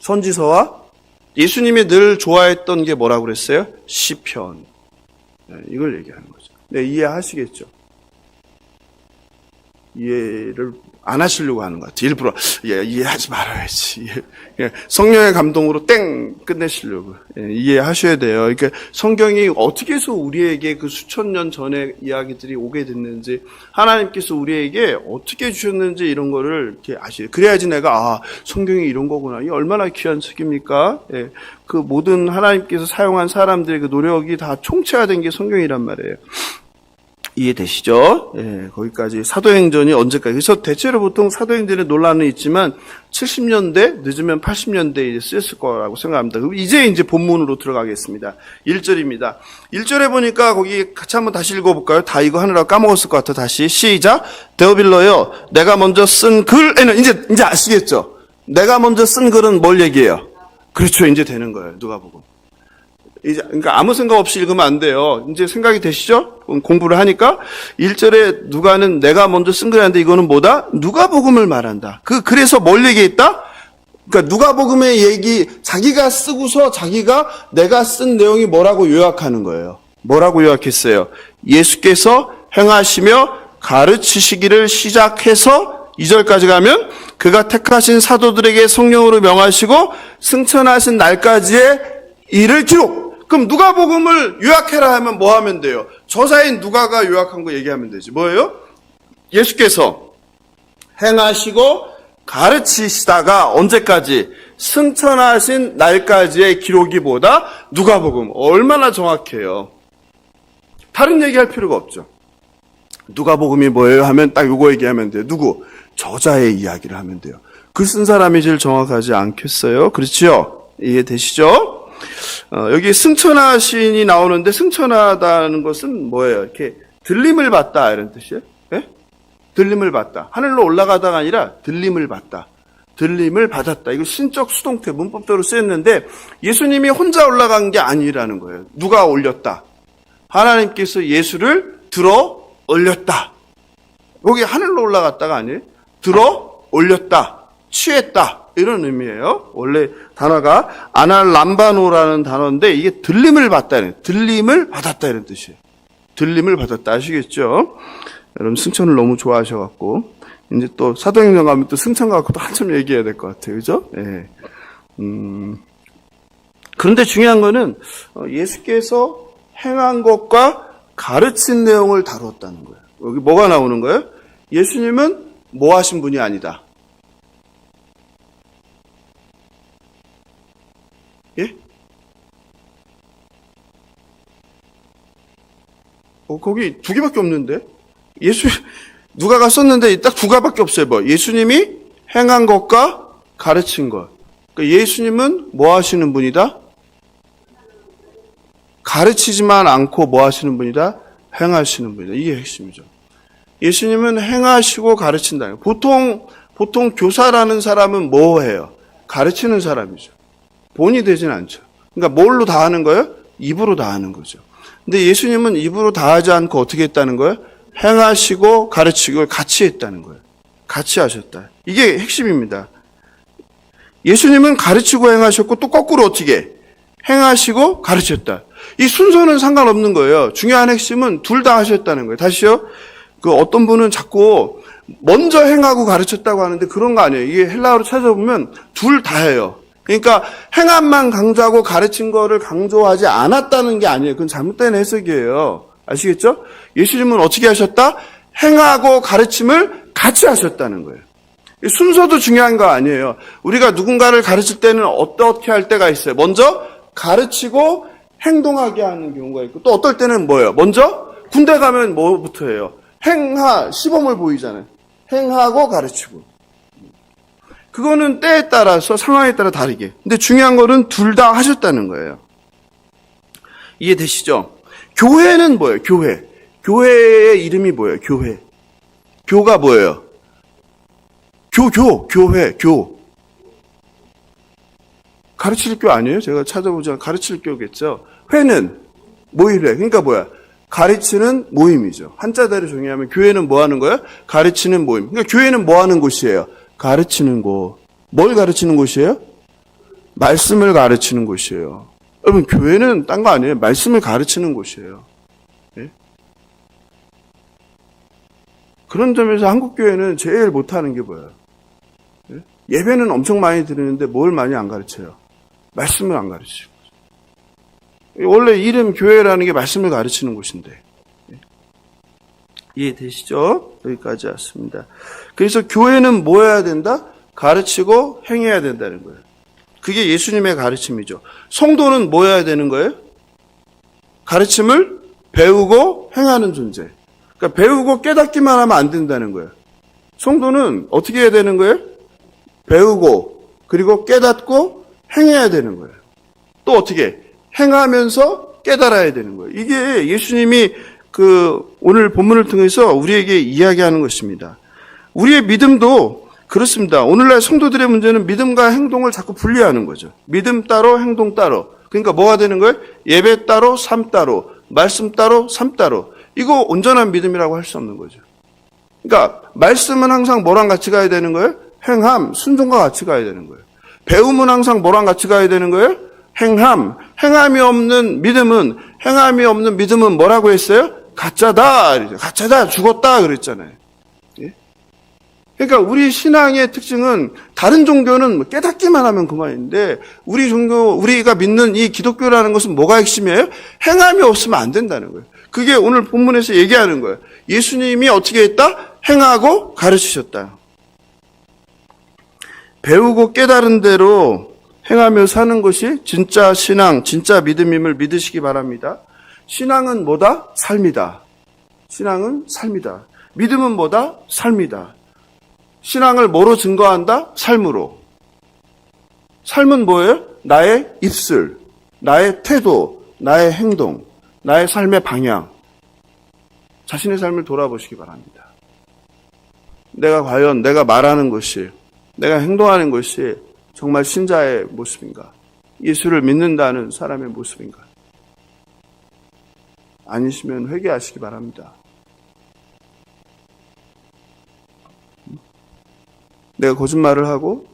선지서와 예수님이 늘 좋아했던 게 뭐라고 그랬어요? 시편. 이걸 얘기하는 거죠. 네, 이해하시겠죠? 이해를 안 하시려고 하는 것 같아요. 일부러 이해하지 말아야지. 성령의 감동으로 땡 끝내시려고. 이해하셔야 돼요. 그러니까 성경이 어떻게 해서 우리에게 그 수천 년 전의 이야기들이 오게 됐는지, 하나님께서 우리에게 어떻게 주셨는지 이런 거를 이렇게 아시죠. 그래야지 내가 성경이 이런 거구나. 이게 얼마나 귀한 책입니까? 그 모든 하나님께서 사용한 사람들의 그 노력이 다 총체화된 게 성경이란 말이에요. 이해되시죠? 거기까지 사도행전이 언제까지. 그래서 대체로 보통 사도행전에 논란은 있지만 70년대, 늦으면 80년대에 쓰였을 거라고 생각합니다. 그럼 이제 본문으로 들어가겠습니다. 1절입니다. 1절에 보니까 거기 같이 한번 다시 읽어볼까요? 다 이거 하느라 까먹었을 것 같아. 다시 시작. 데오빌러요. 내가 먼저 쓴 글에는 이제 아시겠죠? 내가 먼저 쓴 글은 뭘 얘기해요? 그렇죠. 이제 되는 거예요. 누가복음. 이제, 그러니까 아무 생각 없이 읽으면 안 돼요. 이제 생각이 되시죠? 공부를 하니까 1절에 누가는 내가 먼저 쓴 글인데 이거는 뭐다? 누가복음을 말한다. 그래서 뭘 얘기했다? 그러니까 누가복음의 얘기, 자기가 쓰고서 자기가 내가 쓴 내용이 뭐라고 요약하는 거예요. 뭐라고 요약했어요? 예수께서 행하시며 가르치시기를 시작해서 2절까지 가면 그가 택하신 사도들에게 성령으로 명하시고 승천하신 날까지의 일을 기록. 그럼 누가복음을 요약해라 하면 뭐 하면 돼요? 저자인 누가가 요약한 거 얘기하면 되지. 뭐예요? 예수께서 행하시고 가르치시다가 언제까지? 승천하신 날까지의 기록이 뭐다? 누가복음. 얼마나 정확해요. 다른 얘기할 필요가 없죠. 누가복음이 뭐예요? 하면 딱 요거 얘기하면 돼요. 누구? 저자의 이야기를 하면 돼요. 글 쓴 사람이 제일 정확하지 않겠어요? 그렇죠? 이해되시죠? 여기 승천하신이 나오는데 승천하다는 것은 뭐예요? 이렇게 들림을 받다 이런 뜻이에요? 예? 들림을 받다. 하늘로 올라가다가 아니라 들림을 받다. 들림을 받았다. 이거 신적 수동태 문법적으로 쓰였는데 예수님이 혼자 올라간 게 아니라는 거예요. 누가 올렸다? 하나님께서 예수를 들어 올렸다. 여기 하늘로 올라갔다가 아니에요. 들어 올렸다. 취했다. 이런 의미예요. 원래 단어가 아날람바노라는 단어인데 이게 들림을 받다. 들림을 받았다 이런 뜻이에요. 들림을 받았다. 아시겠죠? 여러분 승천을 너무 좋아하셔갖고 이제 또 사도행전 가면 또 승천 갖고 또 한참 얘기해야 될 것 같아요. 그죠? 예. 그런데 중요한 거는 예수께서 행한 것과 가르친 내용을 다루었다는 거예요. 여기 뭐가 나오는 거예요? 예수님은 뭐 하신 분이 아니다. 예? 거기 두 개밖에 없는데? 누가가 썼는데 딱 두 가지밖에 없어요. 뭐 예수님이 행한 것과 가르친 것. 그러니까 예수님은 뭐 하시는 분이다? 가르치지만 않고 뭐 하시는 분이다? 행하시는 분이다. 이게 핵심이죠. 예수님은 행하시고 가르친다. 보통 교사라는 사람은 뭐 해요? 가르치는 사람이죠. 본이 되진 않죠. 그러니까 뭘로 다 하는 거예요? 입으로 다 하는 거죠. 근데 예수님은 입으로 다 하지 않고 어떻게 했다는 거예요? 행하시고 가르치고 같이 했다는 거예요. 같이 하셨다. 이게 핵심입니다. 예수님은 가르치고 행하셨고 또 거꾸로 어떻게 행하시고 가르쳤다. 이 순서는 상관없는 거예요. 중요한 핵심은 둘 다 하셨다는 거예요. 다시요. 그 어떤 분은 자꾸 먼저 행하고 가르쳤다고 하는데 그런 거 아니에요. 이게 헬라어로 찾아보면 둘 다 해요. 그러니까 행함만 강조하고 가르친 거를 강조하지 않았다는 게 아니에요. 그건 잘못된 해석이에요. 아시겠죠? 예수님은 어떻게 하셨다? 행하고 가르침을 같이 하셨다는 거예요. 순서도 중요한 거 아니에요. 우리가 누군가를 가르칠 때는 어떻게 할 때가 있어요. 먼저 가르치고 행동하게 하는 경우가 있고 또 어떨 때는 뭐예요? 먼저 군대 가면 뭐부터 해요? 행하, 시범을 보이잖아요. 행하고 가르치고. 그거는 때에 따라서 상황에 따라 다르게. 근데 중요한 거는 둘 다 하셨다는 거예요. 이해되시죠? 교회는 뭐예요? 교회. 교회의 이름이 뭐예요? 교회. 교가 뭐예요? 교회. 가르칠 교 아니에요? 제가 찾아보자. 가르칠 교겠죠. 회는 모임회. 그러니까 뭐야? 가르치는 모임이죠. 한자대로 정의하면 교회는 뭐 하는 거예요? 가르치는 모임. 그러니까 교회는 뭐 하는 곳이에요? 가르치는 곳. 뭘 가르치는 곳이에요? 말씀을 가르치는 곳이에요. 여러분, 교회는 딴 거 아니에요. 말씀을 가르치는 곳이에요. 예? 그런 점에서 한국교회는 제일 못하는 게 뭐예요? 예? 예배는 엄청 많이 드리는데 뭘 많이 안 가르쳐요? 말씀을 안 가르치고. 원래 이름 교회라는 게 말씀을 가르치는 곳인데. 예? 이해되시죠? 여기까지 왔습니다. 그래서 교회는 뭐 해야 된다? 가르치고 행해야 된다는 거예요. 그게 예수님의 가르침이죠. 성도는 뭐 해야 되는 거예요? 가르침을 배우고 행하는 존재. 그러니까 배우고 깨닫기만 하면 안 된다는 거예요. 성도는 어떻게 해야 되는 거예요? 배우고 그리고 깨닫고 행해야 되는 거예요. 또 어떻게? 행하면서 깨달아야 되는 거예요. 이게 예수님이 오늘 본문을 통해서 우리에게 이야기하는 것입니다. 우리의 믿음도 그렇습니다. 오늘날 성도들의 문제는 믿음과 행동을 자꾸 분리하는 거죠. 믿음 따로 행동 따로. 그러니까 뭐가 되는 거예요? 예배 따로 삶 따로. 말씀 따로 삶 따로. 이거 온전한 믿음이라고 할 수 없는 거죠. 그러니까 말씀은 항상 뭐랑 같이 가야 되는 거예요? 행함, 순종과 같이 가야 되는 거예요. 배움은 항상 뭐랑 같이 가야 되는 거예요? 행함. 행함이 없는 믿음은 뭐라고 했어요? 가짜다. 가짜다. 죽었다. 그랬잖아요. 예? 그러니까 우리 신앙의 특징은 다른 종교는 깨닫기만 하면 그만인데 우리가 믿는 이 기독교라는 것은 뭐가 핵심이에요? 행함이 없으면 안 된다는 거예요. 그게 오늘 본문에서 얘기하는 거예요. 예수님이 어떻게 했다? 행하고 가르치셨다. 배우고 깨달은 대로 행하며 사는 것이 진짜 신앙, 진짜 믿음임을 믿으시기 바랍니다. 신앙은 뭐다? 삶이다. 신앙은 삶이다. 믿음은 뭐다? 삶이다. 신앙을 뭐로 증거한다? 삶으로. 삶은 뭐예요? 나의 입술, 나의 태도, 나의 행동, 나의 삶의 방향. 자신의 삶을 돌아보시기 바랍니다. 내가 과연 내가 말하는 것이, 내가 행동하는 것이 정말 신자의 모습인가? 예수를 믿는다는 사람의 모습인가? 아니시면 회개하시기 바랍니다. 내가 거짓말을 하고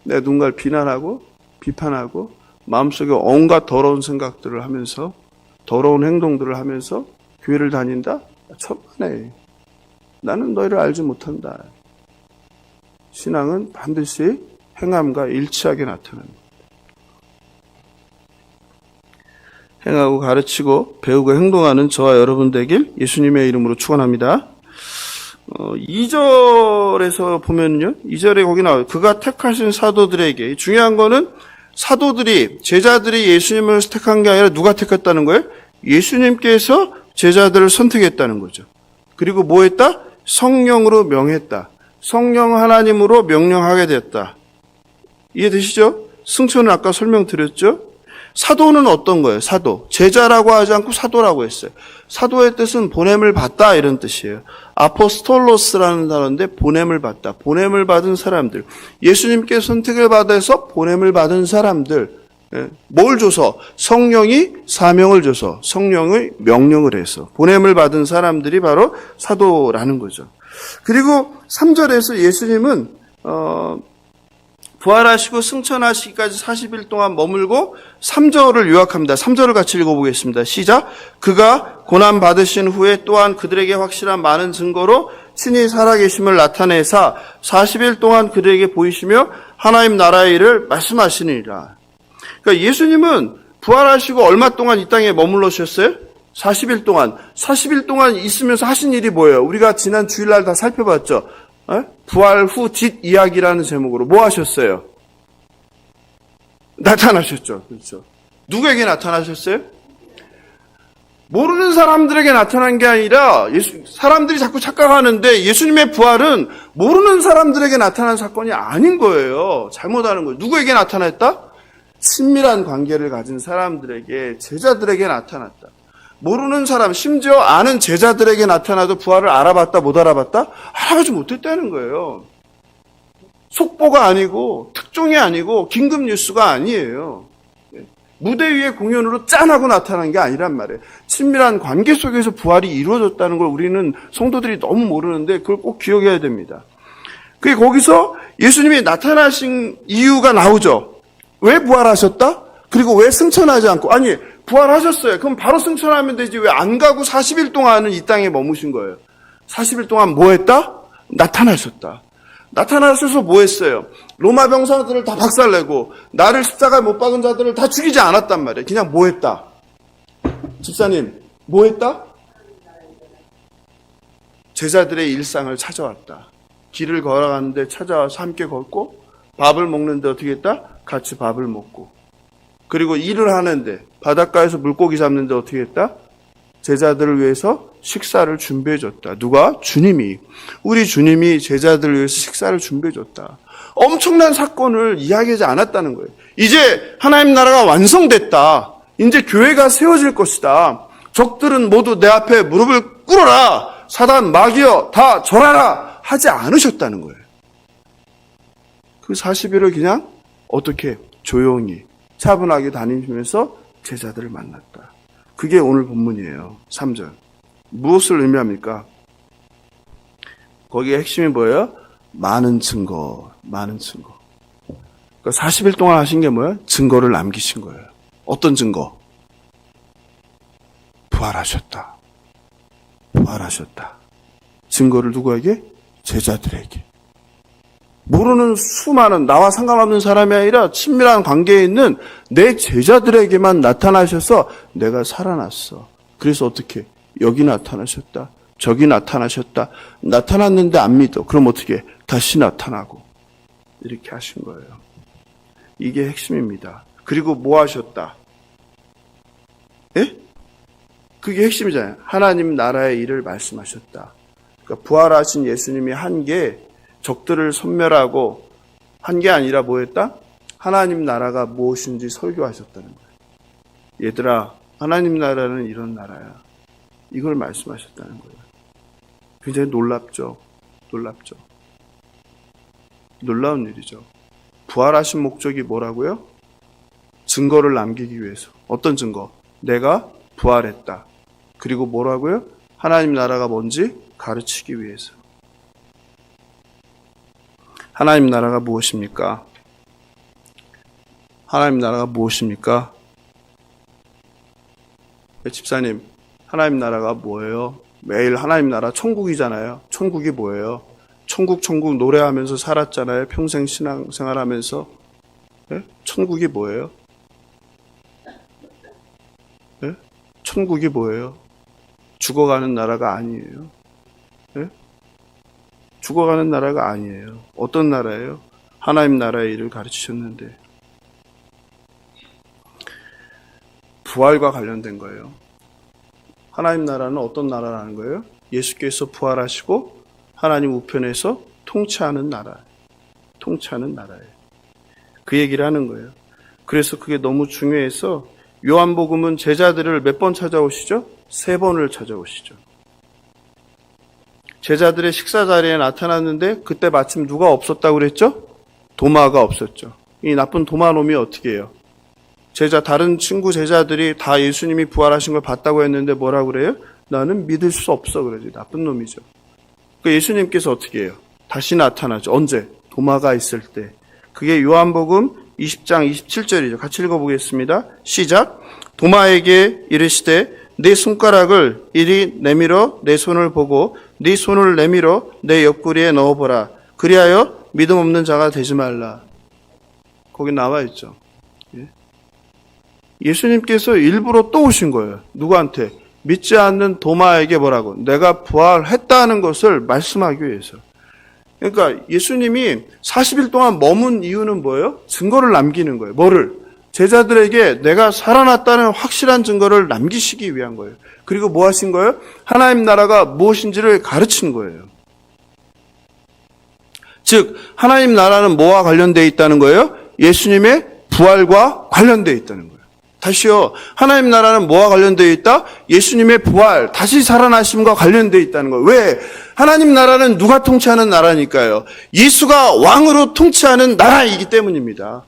내가 누군가를 비난하고 비판하고 마음속에 온갖 더러운 생각들을 하면서 더러운 행동들을 하면서 교회를 다닌다? 천만에 나는 너희를 알지 못한다. 신앙은 반드시 행함과 일치하게 나타납니다. 행하고 가르치고 배우고 행동하는 저와 여러분 되길 예수님의 이름으로 축원합니다. 2절에서 보면요. 2절에 거기 나와요. 그가 택하신 사도들에게. 중요한 거는 사도들이, 제자들이 예수님을 택한 게 아니라 누가 택했다는 거예요? 예수님께서 제자들을 선택했다는 거죠. 그리고 뭐 했다? 성령으로 명했다. 성령 하나님으로 명령하게 됐다. 이해되시죠? 승천은 아까 설명드렸죠? 사도는 어떤 거예요? 사도. 제자라고 하지 않고 사도라고 했어요. 사도의 뜻은 보냄을 받다 이런 뜻이에요. 아포스톨로스라는 단어인데 보냄을 받다. 보냄을 받은 사람들. 예수님께 선택을 받아서 보냄을 받은 사람들. 뭘 줘서? 성령이 사명을 줘서, 성령의 명령을 해서 보냄을 받은 사람들이 바로 사도라는 거죠. 그리고 3절에서 예수님은 부활하시고 승천하시기까지 40일 동안 머물고 3절을 요약합니다. 3절을 같이 읽어보겠습니다. 시작. 그가 고난 받으신 후에 또한 그들에게 확실한 많은 증거로 친히 살아계심을 나타내사 40일 동안 그들에게 보이시며 하나님 나라의 일을 말씀하시니라. 그러니까 예수님은 부활하시고 얼마 동안 이 땅에 머물러주셨어요? 40일 동안. 40일 동안 있으면서 하신 일이 뭐예요? 우리가 지난 주일날 다 살펴봤죠. 부활 후 뒷이야기라는 제목으로 뭐 하셨어요? 나타나셨죠. 그렇죠. 누구에게 나타나셨어요? 모르는 사람들에게 나타난 게 아니라 사람들이 자꾸 착각하는데 예수님의 부활은 모르는 사람들에게 나타난 사건이 아닌 거예요. 잘못하는 거예요. 누구에게 나타났다? 친밀한 관계를 가진 사람들에게, 제자들에게 나타났다. 모르는 사람, 심지어 아는 제자들에게 나타나도 부활을 알아봤다, 못 알아봤다? 알아보지 못했다는 거예요. 속보가 아니고, 특종이 아니고, 긴급 뉴스가 아니에요. 무대 위의 공연으로 짠하고 나타난 게 아니란 말이에요. 친밀한 관계 속에서 부활이 이루어졌다는 걸 우리는 성도들이 너무 모르는데 그걸 꼭 기억해야 됩니다. 거기서 예수님이 나타나신 이유가 나오죠. 왜 부활하셨다? 그리고 왜 승천하지 않고? 아니, 부활하셨어요. 그럼 바로 승천하면 되지. 왜 안 가고 40일 동안은 이 땅에 머무신 거예요? 40일 동안 뭐 했다? 나타나셨다. 나타나셔서 뭐 했어요? 로마 병사들을 다 박살내고 나를 십자가에 못 박은 자들을 다 죽이지 않았단 말이에요. 그냥 뭐 했다? 집사님, 뭐 했다? 제자들의 일상을 찾아왔다. 길을 걸어가는데 찾아와서 함께 걷고 밥을 먹는데 어떻게 했다? 같이 밥을 먹고. 그리고 일을 하는데 바닷가에서 물고기 잡는데 어떻게 했다? 제자들을 위해서 식사를 준비해 줬다. 누가? 주님이. 우리 주님이 제자들을 위해서 식사를 준비해 줬다. 엄청난 사건을 이야기하지 않았다는 거예요. 이제 하나님 나라가 완성됐다. 이제 교회가 세워질 것이다. 적들은 모두 내 앞에 무릎을 꿇어라. 사단, 마귀여 다 절하라. 하지 않으셨다는 거예요. 그 40일을 그냥 어떻게 조용히 차분하게 다니면서 제자들을 만났다. 그게 오늘 본문이에요. 3절. 무엇을 의미합니까? 거기에 핵심이 뭐예요? 많은 증거, 많은 증거. 그러니까 40일 동안 하신 게 뭐예요? 증거를 남기신 거예요. 어떤 증거? 부활하셨다. 부활하셨다. 증거를 누구에게? 제자들에게. 모르는 수많은 나와 상관없는 사람이 아니라 친밀한 관계에 있는 내 제자들에게만 나타나셔서 내가 살아났어. 그래서 어떻게? 여기 나타나셨다. 저기 나타나셨다. 나타났는데 안 믿어. 그럼 어떻게? 다시 나타나고. 이렇게 하신 거예요. 이게 핵심입니다. 그리고 뭐 하셨다? 예? 그게 핵심이잖아요. 하나님 나라의 일을 말씀하셨다. 그러니까 부활하신 예수님이 한 게 적들을 섬멸하고 한 게 아니라 뭐 했다? 하나님 나라가 무엇인지 설교하셨다는 거예요. 얘들아, 하나님 나라는 이런 나라야. 이걸 말씀하셨다는 거예요. 굉장히 놀랍죠? 놀랍죠? 놀라운 일이죠. 부활하신 목적이 뭐라고요? 증거를 남기기 위해서. 어떤 증거? 내가 부활했다. 그리고 뭐라고요? 하나님 나라가 뭔지 가르치기 위해서. 하나님 나라가 무엇입니까? 하나님 나라가 무엇입니까? 집사님, 하나님 나라가 뭐예요? 매일 하나님 나라 천국이잖아요. 천국이 뭐예요? 천국 노래하면서 살았잖아요. 평생 신앙생활하면서. 네? 천국이 뭐예요? 네? 천국이 뭐예요? 죽어가는 나라가 아니에요. 네? 죽어가는 나라가 아니에요. 어떤 나라예요? 하나님 나라의 일을 가르치셨는데 부활과 관련된 거예요. 하나님 나라는 어떤 나라라는 거예요? 예수께서 부활하시고 하나님 우편에서 통치하는 나라. 통치하는 나라예요. 그 얘기를 하는 거예요. 그래서 그게 너무 중요해서 요한복음은 제자들을 몇 번 찾아오시죠? 3번을 찾아오시죠. 제자들의 식사 자리에 나타났는데 그때 마침 누가 없었다고 그랬죠? 도마가 없었죠. 이 나쁜 도마놈이 어떻게 해요? 다른 친구 제자들이 다 예수님이 부활하신 걸 봤다고 했는데 뭐라고 그래요? 나는 믿을 수 없어 그러지. 나쁜 놈이죠. 그 예수님께서 어떻게 해요? 다시 나타나죠. 언제? 도마가 있을 때. 그게 요한복음 20장 27절이죠. 같이 읽어보겠습니다. 시작. 도마에게 이르시되 네 손가락을 이리 내밀어 내 손을 보고 네 손을 내밀어 내 옆구리에 넣어보라. 그리하여 믿음 없는 자가 되지 말라. 거기 나와 있죠. 예수님께서 일부러 또 오신 거예요. 누구한테? 믿지 않는 도마에게 뭐라고? 내가 부활했다는 것을 말씀하기 위해서. 그러니까 예수님이 40일 동안 머문 이유는 뭐예요? 증거를 남기는 거예요. 뭐를? 제자들에게 내가 살아났다는 확실한 증거를 남기시기 위한 거예요. 그리고 뭐 하신 거예요? 하나님 나라가 무엇인지를 가르친 거예요. 즉 하나님 나라는 뭐와 관련되어 있다는 거예요? 예수님의 부활과 관련되어 있다는 거예요. 다시요. 하나님 나라는 뭐와 관련되어 있다? 예수님의 부활, 다시 살아나심과 관련되어 있다는 거예요. 왜? 하나님 나라는 누가 통치하는 나라니까요. 예수가 왕으로 통치하는 나라이기 때문입니다.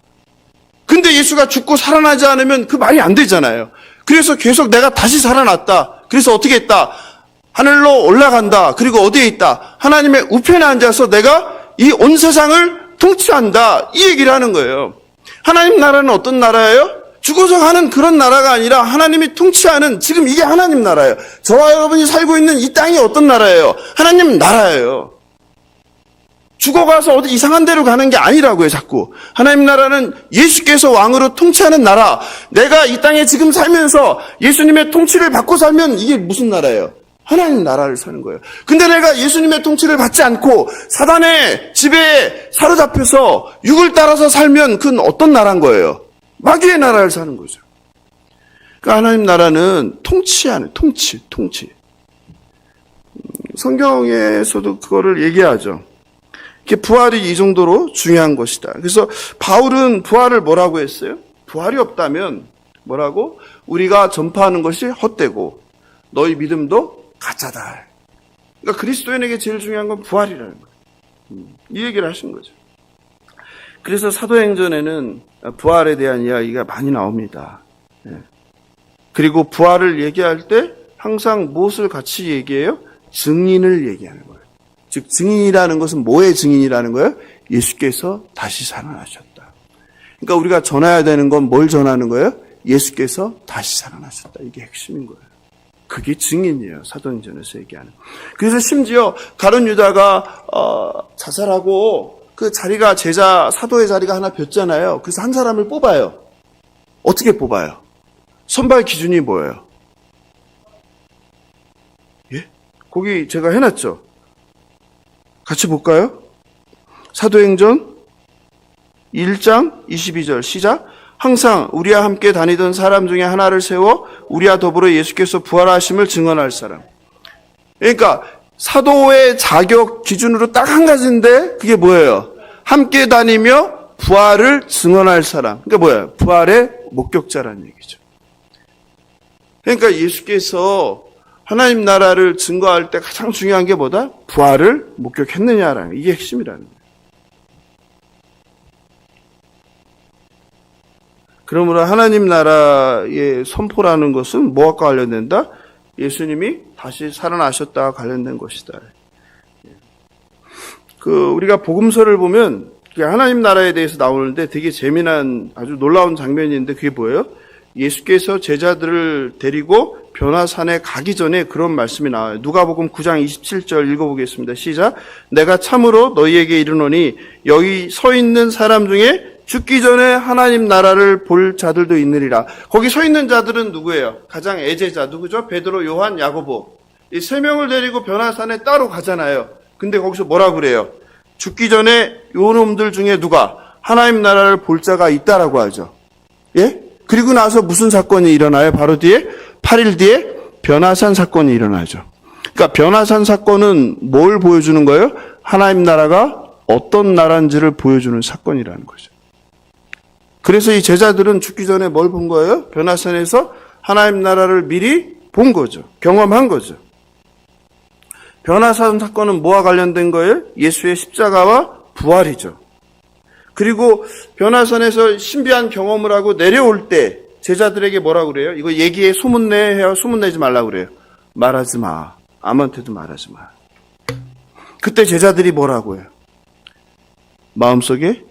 근데 예수가 죽고 살아나지 않으면 그 말이 안 되잖아요. 그래서 계속 내가 다시 살아났다. 그래서 어떻게 했다? 하늘로 올라간다. 그리고 어디에 있다? 하나님의 우편에 앉아서 내가 이 온 세상을 통치한다. 이 얘기를 하는 거예요. 하나님 나라는 어떤 나라예요? 죽어서 가는 그런 나라가 아니라 하나님이 통치하는, 지금 이게 하나님 나라예요. 저와 여러분이 살고 있는 이 땅이 어떤 나라예요? 하나님 나라예요. 죽어가서 어디 이상한 데로 가는 게 아니라고요, 자꾸. 하나님 나라는 예수께서 왕으로 통치하는 나라. 내가 이 땅에 지금 살면서 예수님의 통치를 받고 살면 이게 무슨 나라예요? 하나님 나라를 사는 거예요. 근데 내가 예수님의 통치를 받지 않고 사단의 지배에 사로잡혀서 육을 따라서 살면 그건 어떤 나라인 거예요? 마귀의 나라를 사는 거죠. 그러니까 하나님 나라는 통치하는, 통치. 성경에서도 그거를 얘기하죠. 이렇게 부활이 이 정도로 중요한 것이다. 그래서 바울은 부활을 뭐라고 했어요? 부활이 없다면 뭐라고? 우리가 전파하는 것이 헛되고 너희 믿음도 가짜다. 그러니까 그리스도인에게 제일 중요한 건 부활이라는 거예요. 이 얘기를 하신 거죠. 그래서 사도행전에는 부활에 대한 이야기가 많이 나옵니다. 그리고 부활을 얘기할 때 항상 무엇을 같이 얘기해요? 증인을 얘기하는 거예요. 즉 증인이라는 것은 뭐의 증인이라는 거예요? 예수께서 다시 살아나셨다. 그러니까 우리가 전해야 되는 건 뭘 전하는 거예요? 예수께서 다시 살아나셨다. 이게 핵심인 거예요. 그게 증인이에요. 사도행전에서 얘기하는. 그래서 심지어 가룟 유다가 자살하고 그 자리가 사도의 자리가 하나 폈잖아요. 그래서 한 사람을 뽑아요. 어떻게 뽑아요? 선발 기준이 뭐예요? 예? 거기 제가 해놨죠. 같이 볼까요? 사도행전 1장 22절 시작. 항상 우리와 함께 다니던 사람 중에 하나를 세워 우리와 더불어 예수께서 부활하심을 증언할 사람. 그러니까 사도의 자격 기준으로 딱 한 가지인데 그게 뭐예요? 함께 다니며 부활을 증언할 사람. 그러니까 뭐예요? 부활의 목격자라는 얘기죠. 그러니까 예수께서 하나님 나라를 증거할 때 가장 중요한 게 뭐다? 부활을 목격했느냐라는 이게 핵심이라는 거예요. 그러므로 하나님 나라의 선포라는 것은 뭐와 관련된다? 예수님이 다시 살아나셨다와 관련된 것이다. 우리가 복음서를 보면 하나님 나라에 대해서 나오는데 되게 재미난 아주 놀라운 장면인데 그게 뭐예요? 예수께서 제자들을 데리고 변화산에 가기 전에 그런 말씀이 나와요. 누가복음 9장 27절 읽어보겠습니다. 시작. 내가 참으로 너희에게 이르노니 여기 서 있는 사람 중에 죽기 전에 하나님 나라를 볼 자들도 있느리라. 거기 서 있는 자들은 누구예요? 가장 애제자 누구죠? 베드로, 요한, 야고보. 이 세 명을 데리고 변화산에 따로 가잖아요. 근데 거기서 뭐라 그래요? 죽기 전에 요 놈들 중에 누가 하나님 나라를 볼 자가 있다라고 하죠. 예? 그리고 나서 무슨 사건이 일어나요? 바로 뒤에 8일 뒤에 변화산 사건이 일어나죠. 그러니까 변화산 사건은 뭘 보여주는 거예요? 하나님 나라가 어떤 나라인지를 보여주는 사건이라는 거죠. 그래서 이 제자들은 죽기 전에 뭘 본 거예요? 변화산에서 하나님 나라를 미리 본 거죠. 경험한 거죠. 변화산 사건은 뭐와 관련된 거예요? 예수의 십자가와 부활이죠. 그리고 변화산에서 신비한 경험을 하고 내려올 때 제자들에게 뭐라고 그래요? 이거 얘기해, 소문내요? 소문내지 말라고 그래요. 말하지 마. 아무한테도 말하지 마. 그때 제자들이 뭐라고 해요? 마음속에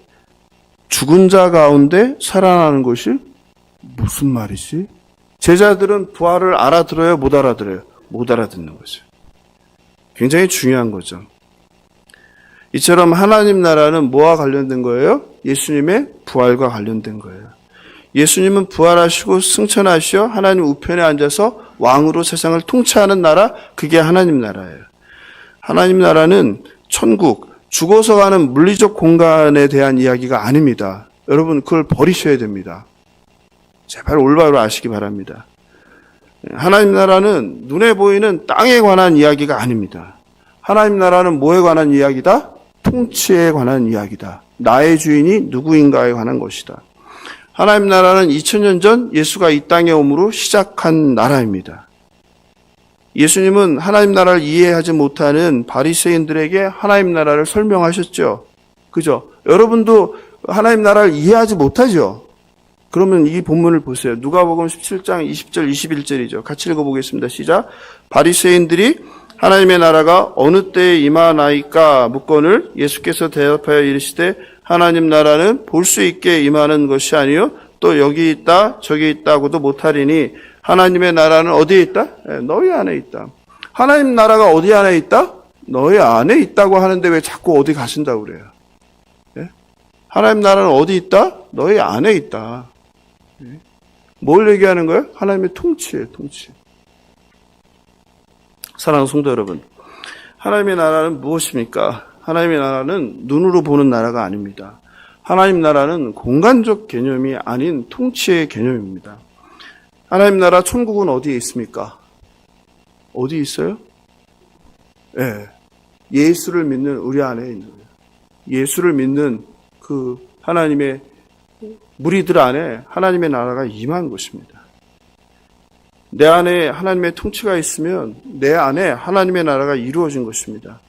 죽은 자 가운데 살아나는 것이 무슨 말이지? 제자들은 부활을 알아들어요? 못 알아들어요? 못 알아듣는 거죠. 굉장히 중요한 거죠. 이처럼 하나님 나라는 뭐와 관련된 거예요? 예수님의 부활과 관련된 거예요. 예수님은 부활하시고 승천하시어 하나님 우편에 앉아서 왕으로 세상을 통치하는 나라, 그게 하나님 나라예요. 하나님 나라는 천국, 죽어서 가는 물리적 공간에 대한 이야기가 아닙니다. 여러분 그걸 버리셔야 됩니다. 제발 올바로 아시기 바랍니다. 하나님 나라는 눈에 보이는 땅에 관한 이야기가 아닙니다. 하나님 나라는 뭐에 관한 이야기다? 통치에 관한 이야기다. 나의 주인이 누구인가에 관한 것이다. 하나님 나라는 2000년 전 예수가 이 땅에 오므로 시작한 나라입니다. 예수님은 하나님 나라를 이해하지 못하는 바리새인들에게 하나님 나라를 설명하셨죠. 그죠? 여러분도 하나님 나라를 이해하지 못하죠? 그러면 이 본문을 보세요. 누가복음 17장 20절 21절이죠. 같이 읽어보겠습니다. 시작. 바리새인들이 하나님의 나라가 어느 때에 임하나이까 묻거늘 예수께서 대답하여 이르시되 하나님 나라는 볼 수 있게 임하는 것이 아니요 또 여기 있다 저기 있다고도 못하리니 하나님의 나라는 어디에 있다? 너희 안에 있다. 하나님 나라가 어디 안에 있다? 너희 안에 있다고 하는데 왜 자꾸 어디 가신다고 그래요? 하나님 나라는 어디 있다? 너희 안에 있다. 뭘 얘기하는 거예요? 하나님의 통치예요, 통치. 사랑하는 성도 여러분, 하나님의 나라는 무엇입니까? 하나님의 나라는 눈으로 보는 나라가 아닙니다. 하나님 나라는 공간적 개념이 아닌 통치의 개념입니다. 하나님 나라 천국은 어디에 있습니까? 어디 있어요? 예수를 믿는 우리 안에 있는 거예요. 예수를 믿는 그 하나님의 무리들 안에 하나님의 나라가 임한 것입니다. 내 안에 하나님의 통치가 있으면 내 안에 하나님의 나라가 이루어진 것입니다.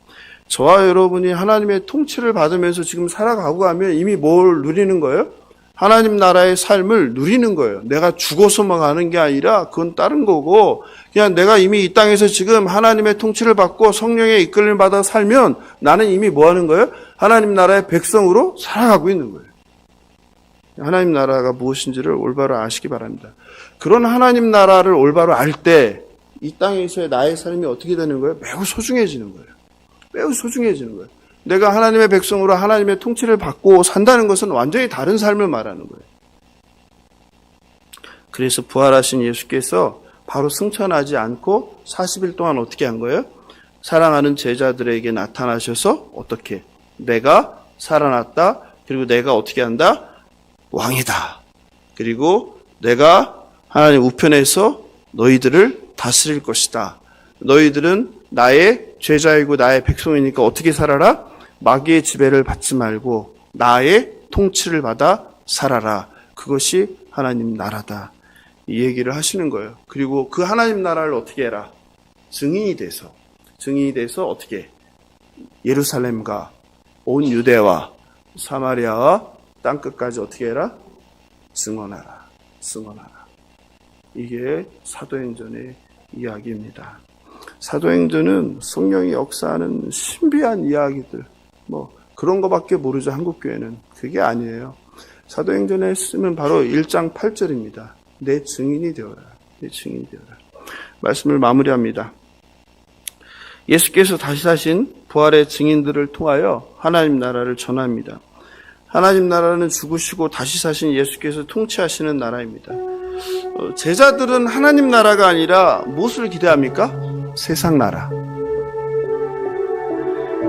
저와 여러분이 하나님의 통치를 받으면서 지금 살아가고 가면 이미 뭘 누리는 거예요? 하나님 나라의 삶을 누리는 거예요. 내가 죽어서만 가는 게 아니라 그건 다른 거고, 그냥 내가 이미 이 땅에서 지금 하나님의 통치를 받고 성령의 이끌림을 받아 살면 나는 이미 뭐 하는 거예요? 하나님 나라의 백성으로 살아가고 있는 거예요. 하나님 나라가 무엇인지를 올바로 아시기 바랍니다. 그런 하나님 나라를 올바로 알 때 이 땅에서의 나의 삶이 어떻게 되는 거예요? 매우 소중해지는 거예요. 매우 소중해지는 거예요. 내가 하나님의 백성으로 하나님의 통치를 받고 산다는 것은 완전히 다른 삶을 말하는 거예요. 그래서 부활하신 예수께서 바로 승천하지 않고 40일 동안 어떻게 한 거예요? 사랑하는 제자들에게 나타나셔서 어떻게? 내가 살아났다. 그리고 내가 어떻게 한다? 왕이다. 그리고 내가 하나님 우편에서 너희들을 다스릴 것이다. 너희들은 나의 제자이고 나의 백성이니까 어떻게 살아라? 마귀의 지배를 받지 말고 나의 통치를 받아 살아라. 그것이 하나님 나라다. 이 얘기를 하시는 거예요. 그리고 그 하나님 나라를 어떻게 해라? 증인이 돼서 어떻게? 예루살렘과 온 유대와 사마리아와 땅끝까지 어떻게 해라? 증언하라. 이게 사도행전의 이야기입니다. 사도행전은 성령이 역사하는 신비한 이야기들, 그런 거밖에 모르죠. 한국교회는. 그게 아니에요. 사도행전에 쓰면 바로 1장 8절입니다. 내 증인이 되어라. 말씀을 마무리합니다. 예수께서 다시 사신 부활의 증인들을 통하여 하나님 나라를 전합니다. 하나님 나라는 죽으시고 다시 사신 예수께서 통치하시는 나라입니다. 제자들은 하나님 나라가 아니라 무엇을 기대합니까? 세상 나라.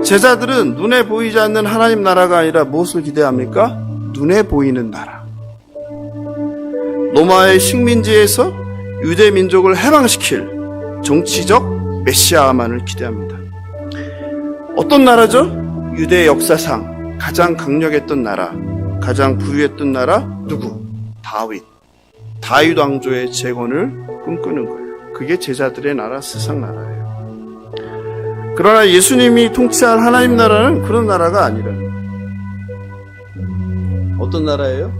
제자들은 눈에 보이지 않는 하나님 나라가 아니라 무엇을 기대합니까? 눈에 보이는 나라. 로마의 식민지에서 유대 민족을 해방시킬 정치적 메시아만을 기대합니다. 어떤 나라죠? 유대 역사상 가장 강력했던 나라, 가장 부유했던 나라, 누구? 다윗 왕조의 재건을 꿈꾸는 거예요. 그게 제자들의 나라, 세상 나라예요. 그러나 예수님이 통치한 하나님 나라는 그런 나라가 아니라 어떤 나라예요?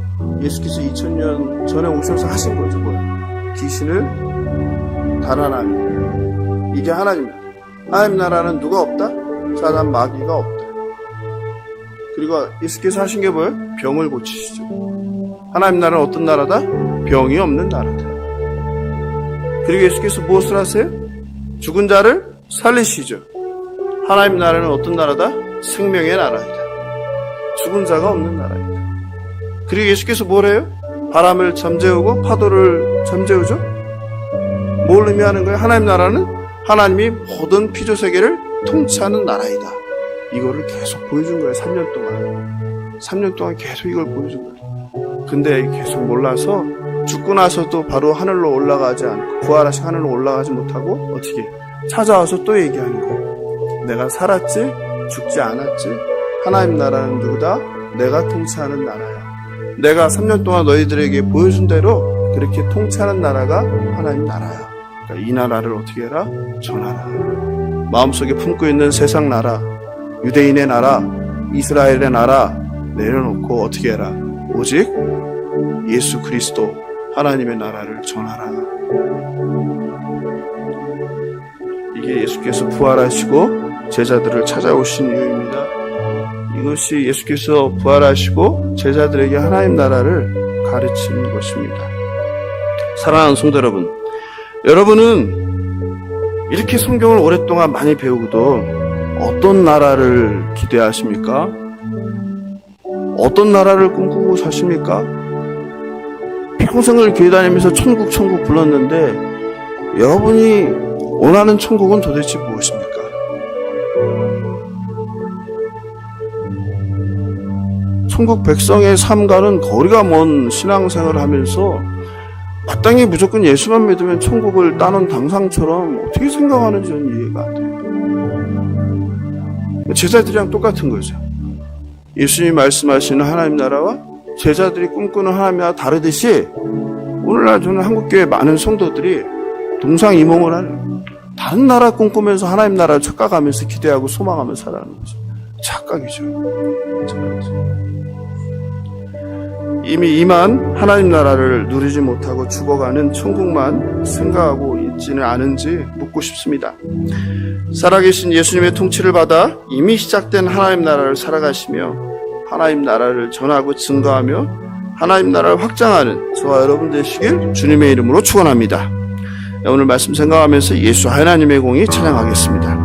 예수께서 2000년 전에 오셔서 하신 거죠. 뭐예요? 귀신을 달아나는. 이게 하나님. 하나님 나라는 누가 없다? 사단 마귀가 없다. 그리고 예수께서 하신 게 뭐예요? 병을 고치시죠. 하나님 나라는 어떤 나라다? 병이 없는 나라다. 그리고 예수께서 무엇을 하세요? 죽은 자를 살리시죠. 하나님 나라는 어떤 나라다? 생명의 나라이다. 죽은 자가 없는 나라이다. 그리고 예수께서 뭘 해요? 바람을 잠재우고 파도를 잠재우죠. 뭘 의미하는 거예요? 하나님 나라는 하나님이 모든 피조 세계를 통치하는 나라이다. 이거를 계속 보여준 거예요. 3년 동안. 3년 동안 계속 이걸 보여준 거예요. 근데 계속 몰라서 죽고 나서도 바로 하늘로 올라가지 않고 부활하신 하늘로 올라가지 못하고 어떻게 찾아와서 또 얘기하는 거예요. 내가 살았지? 죽지 않았지? 하나님 나라는 누구다? 내가 통치하는 나라야. 내가 3년 동안 너희들에게 보여준 대로 그렇게 통치하는 나라가 하나님 나라야. 그러니까 이 나라를 어떻게 해라? 전하라. 마음속에 품고 있는 세상 나라, 유대인의 나라, 이스라엘의 나라 내려놓고 어떻게 해라? 오직 예수 그리스도 하나님의 나라를 전하라. 이게 예수께서 부활하시고 제자들을 찾아오신 이유입니다. 이것이 예수께서 부활하시고 제자들에게 하나님 나라를 가르치는 것입니다. 사랑하는 성도 여러분, 여러분은 이렇게 성경을 오랫동안 많이 배우고도 어떤 나라를 기대하십니까? 어떤 나라를 꿈꾸고 사십니까? 평생을 교회 다니면서 천국 불렀는데 여러분이 원하는 천국은 도대체 무엇입니까? 천국 백성의 삶과는 거리가 먼 신앙생활을 하면서 마땅히 무조건 예수만 믿으면 천국을 따는 당상처럼 어떻게 생각하는지 저는 이해가 안 돼요. 제자들이랑 똑같은 거죠. 예수님이 말씀하시는 하나님 나라와 제자들이 꿈꾸는 하나님 나라 다르듯이 오늘날 저는 한국교회 많은 성도들이 동상이몽을 하는 다른 나라 꿈꾸면서 하나님 나라를 착각하면서 기대하고 소망하며 살아가는 거죠. 착각이죠. 이미 임한 하나님 나라를 누리지 못하고 죽어가는 천국만 생각하고 있지는 않은지 묻고 싶습니다. 살아계신 예수님의 통치를 받아 이미 시작된 하나님 나라를 살아가시며 하나님 나라를 전하고 증거하며 하나님 나라를 확장하는 저와 여러분 되시길 주님의 이름으로 축원합니다. 오늘 말씀 생각하면서 예수 하나님의 공의 찬양하겠습니다.